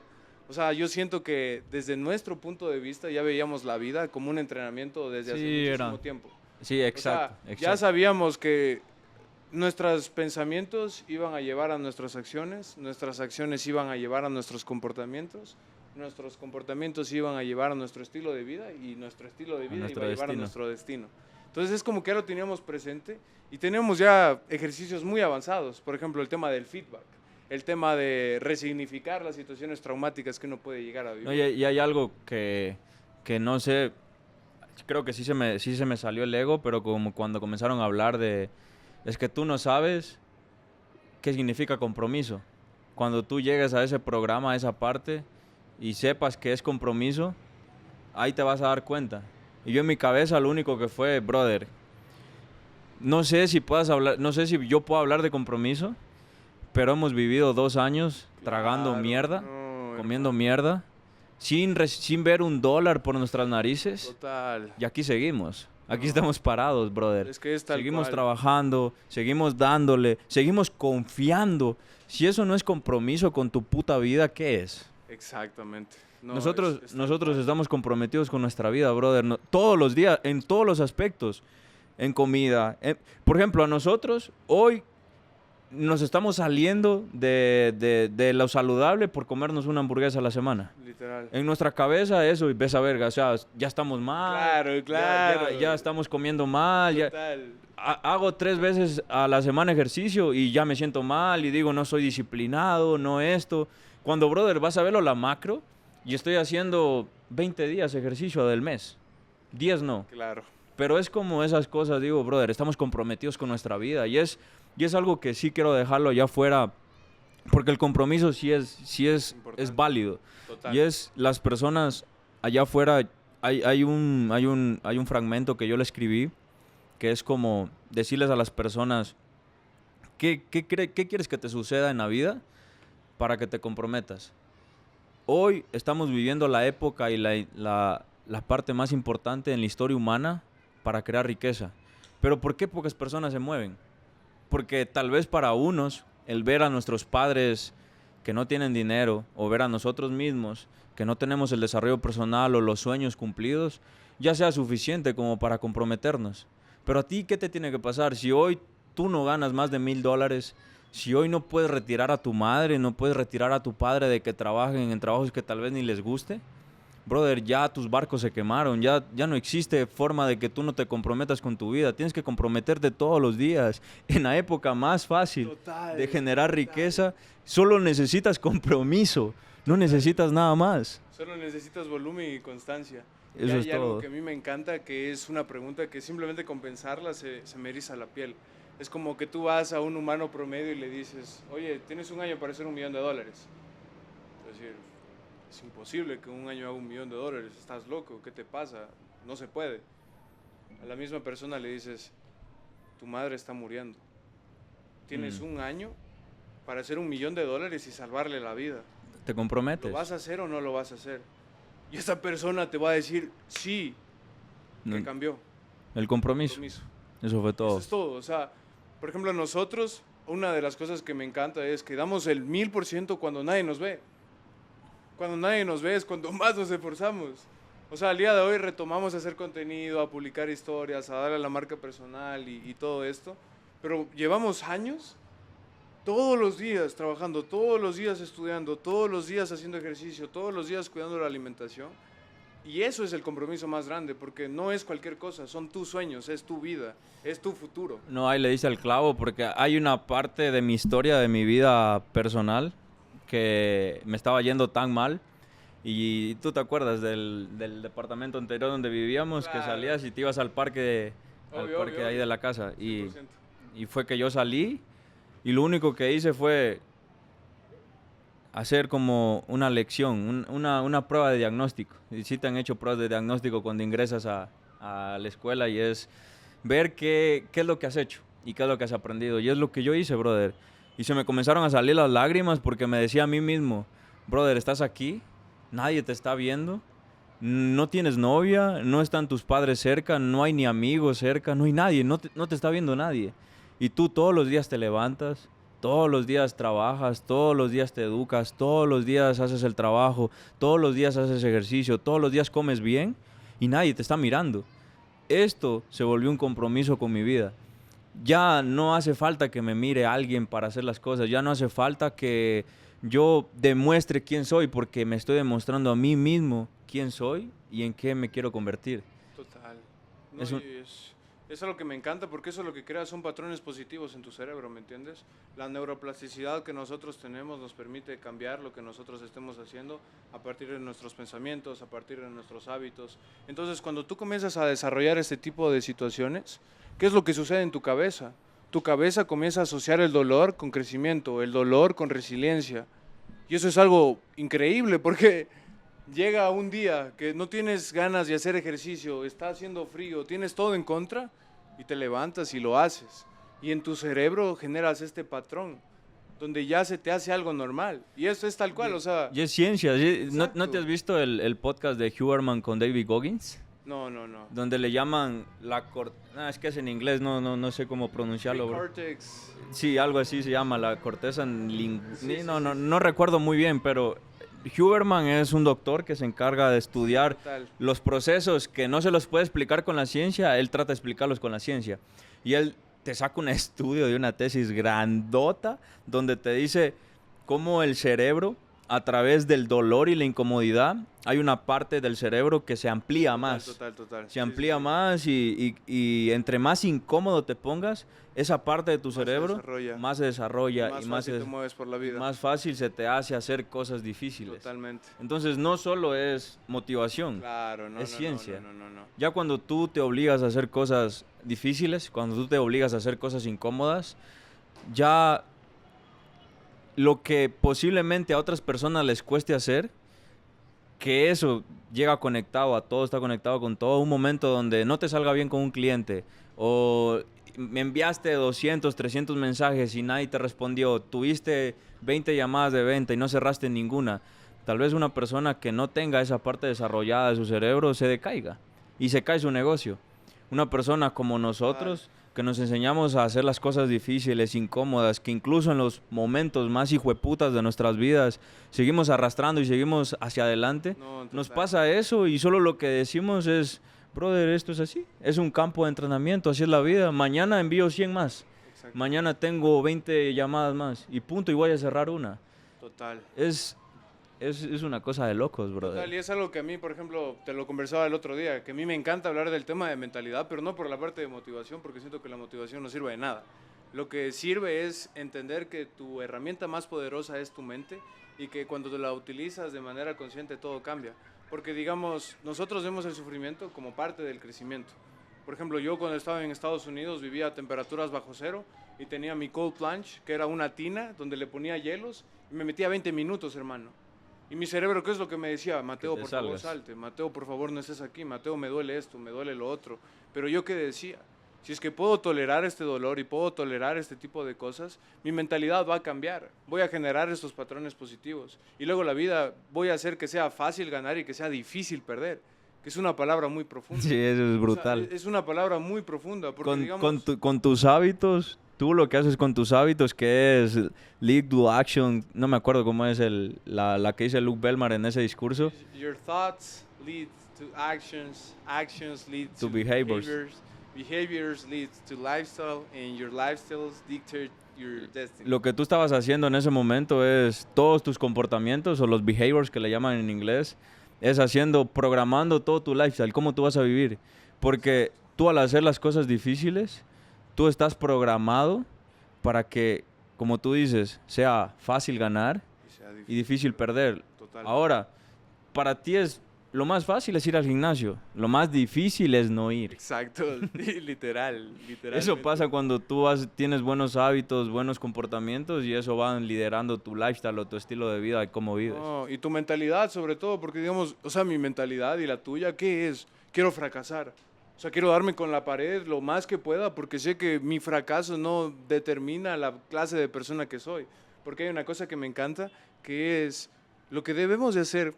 O sea, yo siento que desde nuestro punto de vista ya veíamos la vida como un entrenamiento desde hace muchísimo tiempo. Sí, exacto, O sea, ya sabíamos que nuestros pensamientos iban a llevar a nuestras acciones iban a llevar a nuestros comportamientos iban a llevar a nuestro estilo de vida y nuestro estilo de vida iba a llevar a nuestro destino. Entonces es como que ya lo teníamos presente y tenemos ya ejercicios muy avanzados. Por ejemplo, el tema del feedback, el tema de resignificar las situaciones traumáticas que uno puede llegar a vivir. No, y hay algo que no sé, creo que sí se me salió el ego, pero como cuando comenzaron a hablar es que tú no sabes qué significa compromiso. Cuando tú llegues a ese programa, a esa parte, y sepas que es compromiso, ahí te vas a dar cuenta. Y yo en mi cabeza lo único que fue, brother, no sé si yo puedo hablar de compromiso, pero hemos vivido 2 años tragando mierda, comiendo mierda, sin ver un dólar por nuestras narices. Total. Y aquí seguimos. Aquí No. estamos parados, brother. Es que es tal Seguimos cual. trabajando, seguimos dándole, seguimos confiando. Si eso no es compromiso con tu puta vida, ¿qué es? Exactamente. No, nosotros es tal nosotros cual. estamos comprometidos con nuestra vida, brother. Todos los días, en todos los aspectos. En comida. Por ejemplo, a nosotros hoy nos estamos saliendo de lo saludable por comernos una hamburguesa a la semana. Literal. En nuestra cabeza eso, y ves a verga, o sea, ya estamos mal. Claro, claro. Ya estamos comiendo mal. Total. Hago 3 veces a la semana ejercicio y ya me siento mal y digo, no soy disciplinado, no esto. Cuando, brother, vas a verlo la macro y estoy haciendo 20 días ejercicio del mes. 10 no. Claro. Pero es como esas cosas, digo, brother, estamos comprometidos con nuestra vida y es algo que sí quiero dejarlo allá afuera porque el compromiso sí es Importante. válido. Total. Y es las personas allá afuera, hay un fragmento que yo le escribí que es como decirles a las personas qué quieres que te suceda en la vida para que te comprometas. Hoy estamos viviendo la época y la parte más importante en la historia humana para crear riqueza. Pero ¿por qué pocas personas se mueven? Porque tal vez para unos el ver a nuestros padres que no tienen dinero o ver a nosotros mismos que no tenemos el desarrollo personal o los sueños cumplidos ya sea suficiente como para comprometernos. Pero a ti, ¿qué te tiene que pasar? Si hoy tú no ganas más de $1,000, si hoy no puedes retirar a tu madre, no puedes retirar a tu padre de que trabajen en trabajos que tal vez ni les guste, brother, ya tus barcos se quemaron, ya no existe forma de que tú no te comprometas con tu vida. Tienes que comprometerte todos los días. En la época más fácil Total, de generar total. riqueza, solo necesitas compromiso, no necesitas nada más. Solo necesitas volumen y constancia. Eso Y es hay algo todo. que a mí me encanta, que es una pregunta que simplemente con pensarla se me eriza la piel. Es como que tú vas a un humano promedio y le dices, oye, tienes un año para hacer $1 millón. Es decir, es imposible que en un año haga $1 millón. Estás loco, ¿qué te pasa? No se puede. A la misma persona le dices, tu madre está muriendo. Tienes un año para hacer $1 millón y salvarle la vida. Te comprometes. ¿Lo vas a hacer o no lo vas a hacer? Y esa persona te va a decir, sí, que No, cambió. el compromiso. Compromiso. Eso fue Eso todo. es todo. O sea, por ejemplo, nosotros, una de las cosas que me encanta es que damos el 1000% cuando nadie nos ve. Cuando nadie nos ve es cuando más nos esforzamos. O sea, al día de hoy retomamos a hacer contenido, a publicar historias, a darle a la marca personal y todo esto. Pero llevamos años, todos los días trabajando, todos los días estudiando, todos los días haciendo ejercicio, todos los días cuidando la alimentación. Y eso es el compromiso más grande, porque no es cualquier cosa, son tus sueños, es tu vida, es tu futuro. No, ahí le dice al clavo porque hay una parte de mi historia, de mi vida personal, que me estaba yendo tan mal. Y tú te acuerdas del departamento anterior donde vivíamos, que Claro. salías y te ibas al parque, Obvio, obvio, ahí obvio. de la casa. 100%. Y fue que yo salí y lo único que hice fue hacer como una lección, una prueba de diagnóstico. Y sí te han hecho pruebas de diagnóstico cuando ingresas a la escuela y es ver qué es lo que has hecho y qué es lo que has aprendido. Y es lo que yo hice, brother. Y se me comenzaron a salir las lágrimas porque me decía a mí mismo, brother, estás aquí, nadie te está viendo, no tienes novia, no están tus padres cerca, no hay ni amigos cerca, no hay nadie, no te está viendo nadie. Y tú todos los días te levantas, todos los días trabajas, todos los días te educas, todos los días haces el trabajo, todos los días haces ejercicio, todos los días comes bien y nadie te está mirando. Esto se volvió un compromiso con mi vida. Ya no hace falta que me mire alguien para hacer las cosas, ya no hace falta que yo demuestre quién soy porque me estoy demostrando a mí mismo quién soy y en qué me quiero convertir. Total. No, Es un- es algo que me encanta porque eso lo que crea son patrones positivos en tu cerebro, ¿me entiendes? La neuroplasticidad que nosotros tenemos nos permite cambiar lo que nosotros estemos haciendo a partir de nuestros pensamientos, a partir de nuestros hábitos. Entonces, cuando tú comienzas a desarrollar este tipo de situaciones, ¿qué es lo que sucede en tu cabeza? Tu cabeza comienza a asociar el dolor con crecimiento, el dolor con resiliencia. Y eso es algo increíble porque llega un día que no tienes ganas de hacer ejercicio, está haciendo frío, tienes todo en contra y te levantas y lo haces. Y en tu cerebro generas este patrón. donde ya se te hace algo normal. Y eso es tal cual, o sea... Y es ciencia. ¿No Exacto. te has visto el podcast de Huberman con David Goggins? No. Donde le llaman es que es en inglés, no sé cómo pronunciarlo, bro. Cortex. Sí, algo así se llama, la corteza Sí, no recuerdo muy bien, pero Huberman es un doctor que se encarga de estudiar Total. los procesos que no se los puede explicar con la ciencia, él trata de explicarlos con la ciencia. Y él te saca un estudio de una tesis grandota donde te dice cómo el cerebro, a través del dolor y la incomodidad, hay una parte del cerebro que se amplía más. Total. Se amplía más y entre más incómodo te pongas, esa parte de tu cerebro más se desarrolla Más y más, fácil te mueves por la vida. más fácil se te hace hacer cosas difíciles. Totalmente. Entonces no solo es motivación, Claro, no. es ciencia. No. Ya cuando tú te obligas a hacer cosas difíciles, cuando tú te obligas a hacer cosas incómodas, ya lo que posiblemente a otras personas les cueste hacer, que eso llega conectado a todo, está conectado con todo. Un momento donde no te salga bien con un cliente o me enviaste 200, 300 mensajes y nadie te respondió, tuviste 20 llamadas de venta y no cerraste ninguna. Tal vez una persona que no tenga esa parte desarrollada de su cerebro se decaiga y se cae su negocio. Una persona como nosotros, que nos enseñamos a hacer las cosas difíciles, incómodas, que incluso en los momentos más hijueputas de nuestras vidas seguimos arrastrando y seguimos hacia adelante, nos pasa eso y solo lo que decimos es, brother, esto es así, es un campo de entrenamiento, así es la vida, mañana envío 100 más, Exacto. mañana tengo 20 llamadas más y punto, y voy a cerrar una. Total. Es una cosa de locos, brother. Total, y es algo que a mí, por ejemplo, te lo conversaba el otro día, que a mí me encanta hablar del tema de mentalidad, pero no por la parte de motivación, porque siento que la motivación no sirve de nada. Lo que sirve es entender que tu herramienta más poderosa es tu mente y que cuando la utilizas de manera consciente todo cambia. Porque, digamos, nosotros vemos el sufrimiento como parte del crecimiento. Por ejemplo, yo cuando estaba en Estados Unidos vivía a temperaturas bajo cero y tenía mi cold plunge, que era una tina donde le ponía hielos y me metía 20 minutos, hermano. Y mi cerebro, ¿qué es lo que me decía? Mateo, por favor, salte. Mateo, por favor, no estés aquí. Mateo, me duele esto, me duele lo otro. Pero yo, ¿qué decía? Si es que puedo tolerar este dolor y puedo tolerar este tipo de cosas, mi mentalidad va a cambiar. Voy a generar estos patrones positivos. Y luego la vida voy a hacer que sea fácil ganar y que sea difícil perder. Que es una palabra muy profunda. Sí, eso es brutal. O sea, es una palabra muy profunda. Porque, con tus hábitos, tú lo que haces con tus hábitos, que es lead to action, no me acuerdo cómo es la que dice Luke Belmar en ese discurso. Your thoughts lead to actions, actions lead to behaviors, behaviors lead to lifestyle, and your lifestyles dictate your destiny. Lo que tú estabas haciendo en ese momento es todos tus comportamientos, o los behaviors que le llaman en inglés, es programando todo tu lifestyle, cómo tú vas a vivir. Porque tú, al hacer las cosas difíciles, tú estás programado para que, como tú dices, sea fácil ganar y difícil perder. Total. Ahora, para ti lo más fácil es ir al gimnasio, lo más difícil es no ir. Exacto, literal. Eso pasa cuando tú tienes buenos hábitos, buenos comportamientos, y eso va liderando tu lifestyle o tu estilo de vida y cómo vives. No, y tu mentalidad sobre todo, porque digamos, o sea, mi mentalidad y la tuya, ¿qué es? Quiero fracasar. O sea, quiero darme con la pared lo más que pueda porque sé que mi fracaso no determina la clase de persona que soy. Porque hay una cosa que me encanta, que es lo que debemos de hacer,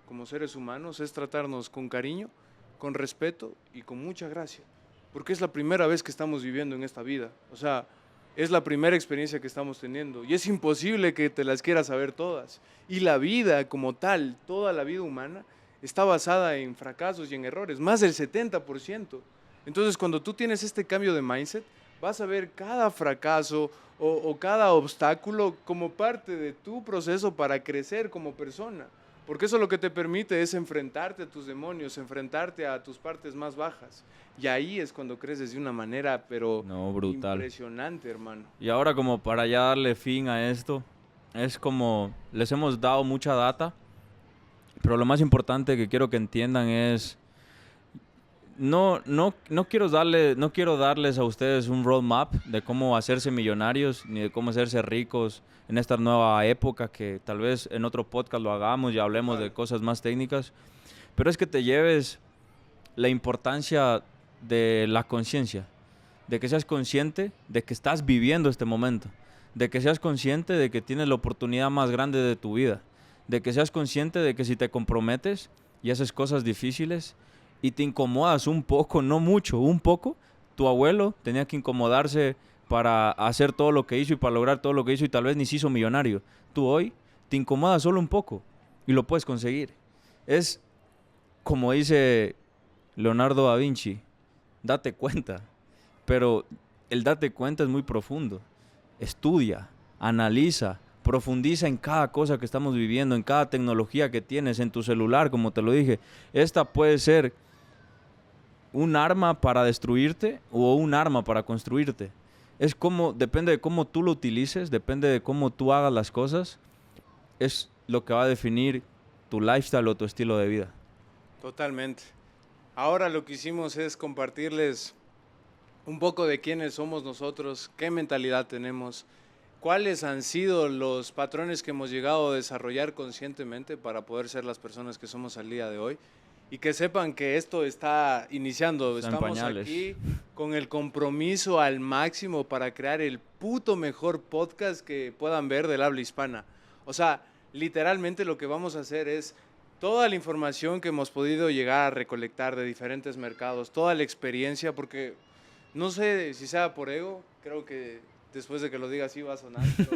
como seres humanos es tratarnos con cariño, con respeto y con mucha gracia. Porque es la primera vez que estamos viviendo en esta vida. O sea, es la primera experiencia que estamos teniendo. Y es imposible que te las quieras saber todas. Y la vida como tal, toda la vida humana, está basada en fracasos y en errores, más del 70%. Entonces, cuando tú tienes este cambio de mindset, vas a ver cada fracaso o cada obstáculo como parte de tu proceso para crecer como persona. Porque eso lo que te permite es enfrentarte a tus demonios, enfrentarte a tus partes más bajas. Y ahí es cuando creces de una manera, pero brutal, impresionante, hermano. Y ahora, como para ya darle fin a esto, es como les hemos dado mucha data, pero lo más importante que quiero que entiendan es, no quiero darles a ustedes un roadmap de cómo hacerse millonarios ni de cómo hacerse ricos en esta nueva época, que tal vez en otro podcast lo hagamos y hablemos de cosas más técnicas, pero es que te lleves la importancia de la conciencia, de que seas consciente de que estás viviendo este momento, de que seas consciente de que tienes la oportunidad más grande de tu vida, de que seas consciente de que si te comprometes y haces cosas difíciles y te incomodas un poco, no mucho, un poco, tu abuelo tenía que incomodarse para hacer todo lo que hizo y para lograr todo lo que hizo y tal vez ni se hizo millonario. Tú hoy te incomodas solo un poco y lo puedes conseguir. Es como dice Leonardo da Vinci, date cuenta, pero el date cuenta es muy profundo. Estudia, analiza, profundiza en cada cosa que estamos viviendo, en cada tecnología que tienes, en tu celular, como te lo dije. Esta puede ser un arma para destruirte o un arma para construirte. Es como, depende de cómo tú lo utilices, depende de cómo tú hagas las cosas, es lo que va a definir tu lifestyle o tu estilo de vida. Totalmente. Ahora lo que hicimos es compartirles un poco de quiénes somos nosotros, qué mentalidad tenemos, cuáles han sido los patrones que hemos llegado a desarrollar conscientemente para poder ser las personas que somos al día de hoy. Y que sepan que esto está iniciando. Está en Estamos pañales. aquí con el compromiso al máximo para crear el puto mejor podcast que puedan ver del habla hispana. O sea, literalmente lo que vamos a hacer es toda la información que hemos podido llegar a recolectar de diferentes mercados, toda la experiencia, porque no sé si sea por ego, creo que después de que lo diga así va a sonar, pero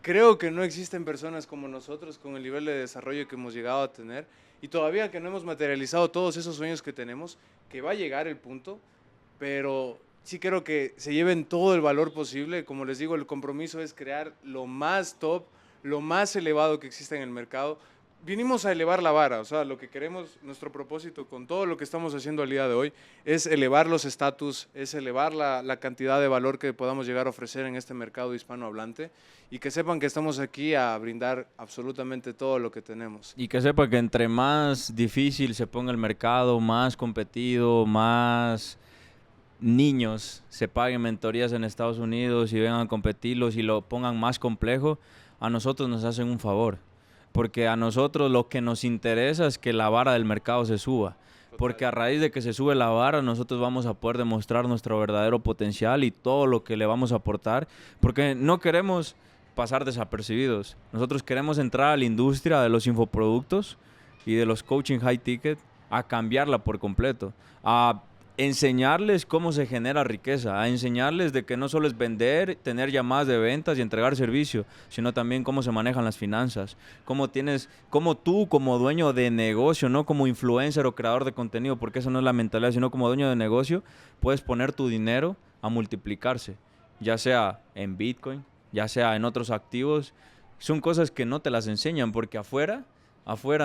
creo que no existen personas como nosotros con el nivel de desarrollo que hemos llegado a tener y todavía que no hemos materializado todos esos sueños que tenemos, que va a llegar el punto, pero sí creo que se lleven todo el valor posible. Como les digo, el compromiso es crear lo más top, lo más elevado que exista en el mercado. Vinimos a elevar la vara, o sea, lo que queremos, nuestro propósito con todo lo que estamos haciendo al día de hoy es elevar los estatus, es elevar la cantidad de valor que podamos llegar a ofrecer en este mercado hispanohablante y que sepan que estamos aquí a brindar absolutamente todo lo que tenemos. Y que sepa que entre más difícil se ponga el mercado, más competido, más niños se paguen mentorías en Estados Unidos y vengan a competirlos y lo pongan más complejo, a nosotros nos hacen un favor. Porque a nosotros lo que nos interesa es que la vara del mercado se suba. Porque a raíz de que se sube la vara, nosotros vamos a poder demostrar nuestro verdadero potencial y todo lo que le vamos a aportar. Porque no queremos pasar desapercibidos. Nosotros queremos entrar a la industria de los infoproductos y de los coaching high ticket a cambiarla por completo. A enseñarles cómo se genera riqueza, a enseñarles de que no solo es vender, tener llamadas de ventas y entregar servicio, sino también cómo se manejan las finanzas, cómo tú como dueño de negocio, no como influencer o creador de contenido, porque eso no es la mentalidad, sino como dueño de negocio, puedes poner tu dinero a multiplicarse, ya sea en Bitcoin, ya sea en otros activos. Son cosas que no te las enseñan porque afuera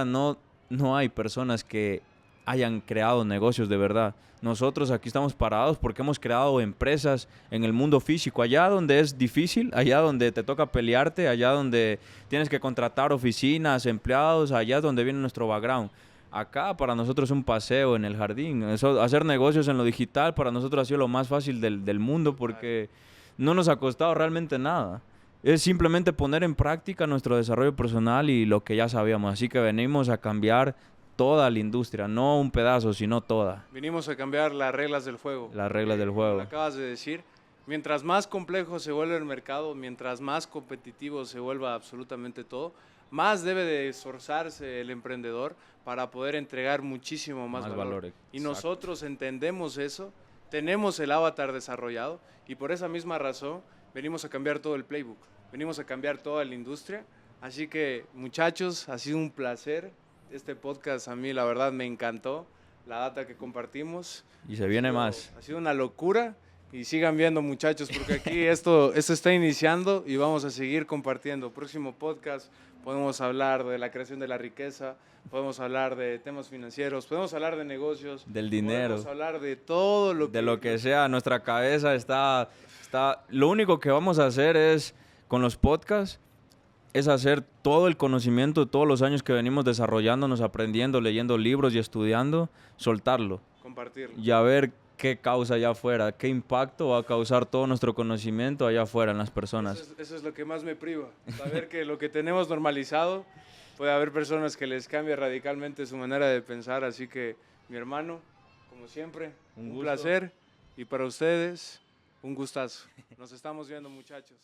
no hay personas que hayan creado negocios de verdad. Nosotros aquí estamos parados porque hemos creado empresas en el mundo físico, allá donde es difícil, allá donde te toca pelearte, allá donde tienes que contratar oficinas, empleados, allá es donde viene nuestro background. Acá para nosotros es un paseo en el jardín. Eso, hacer negocios en lo digital para nosotros ha sido lo más fácil del mundo porque no nos ha costado realmente nada. Es simplemente poner en práctica nuestro desarrollo personal y lo que ya sabíamos. Así que venimos a cambiar toda la industria, no un pedazo, sino toda. Vinimos a cambiar las reglas del juego. Las reglas del juego. Como lo acabas de decir, mientras más complejo se vuelve el mercado, mientras más competitivo se vuelva absolutamente todo, más debe de esforzarse el emprendedor para poder entregar muchísimo más valor. Y nosotros entendemos eso, tenemos el avatar desarrollado y por esa misma razón venimos a cambiar todo el playbook, venimos a cambiar toda la industria. Así que, muchachos, ha sido un placer. Este podcast a mí la verdad me encantó, la data que compartimos. Y se viene más. Ha sido una locura y sigan viendo, muchachos, porque aquí esto está iniciando y vamos a seguir compartiendo. Próximo podcast podemos hablar de la creación de la riqueza, podemos hablar de temas financieros, podemos hablar de negocios, del dinero, podemos hablar de todo lo que sea. Nuestra cabeza está. Lo único que vamos a hacer es con los podcasts es hacer todo el conocimiento de todos los años que venimos desarrollándonos, aprendiendo, leyendo libros y estudiando, soltarlo. Compartirlo. Y a ver qué causa allá afuera, qué impacto va a causar todo nuestro conocimiento allá afuera en las personas. Eso es lo que más me priva, saber que lo que tenemos normalizado, puede haber personas que les cambie radicalmente su manera de pensar, así que mi hermano, como siempre, un placer y para ustedes, un gustazo. Nos estamos viendo, muchachos.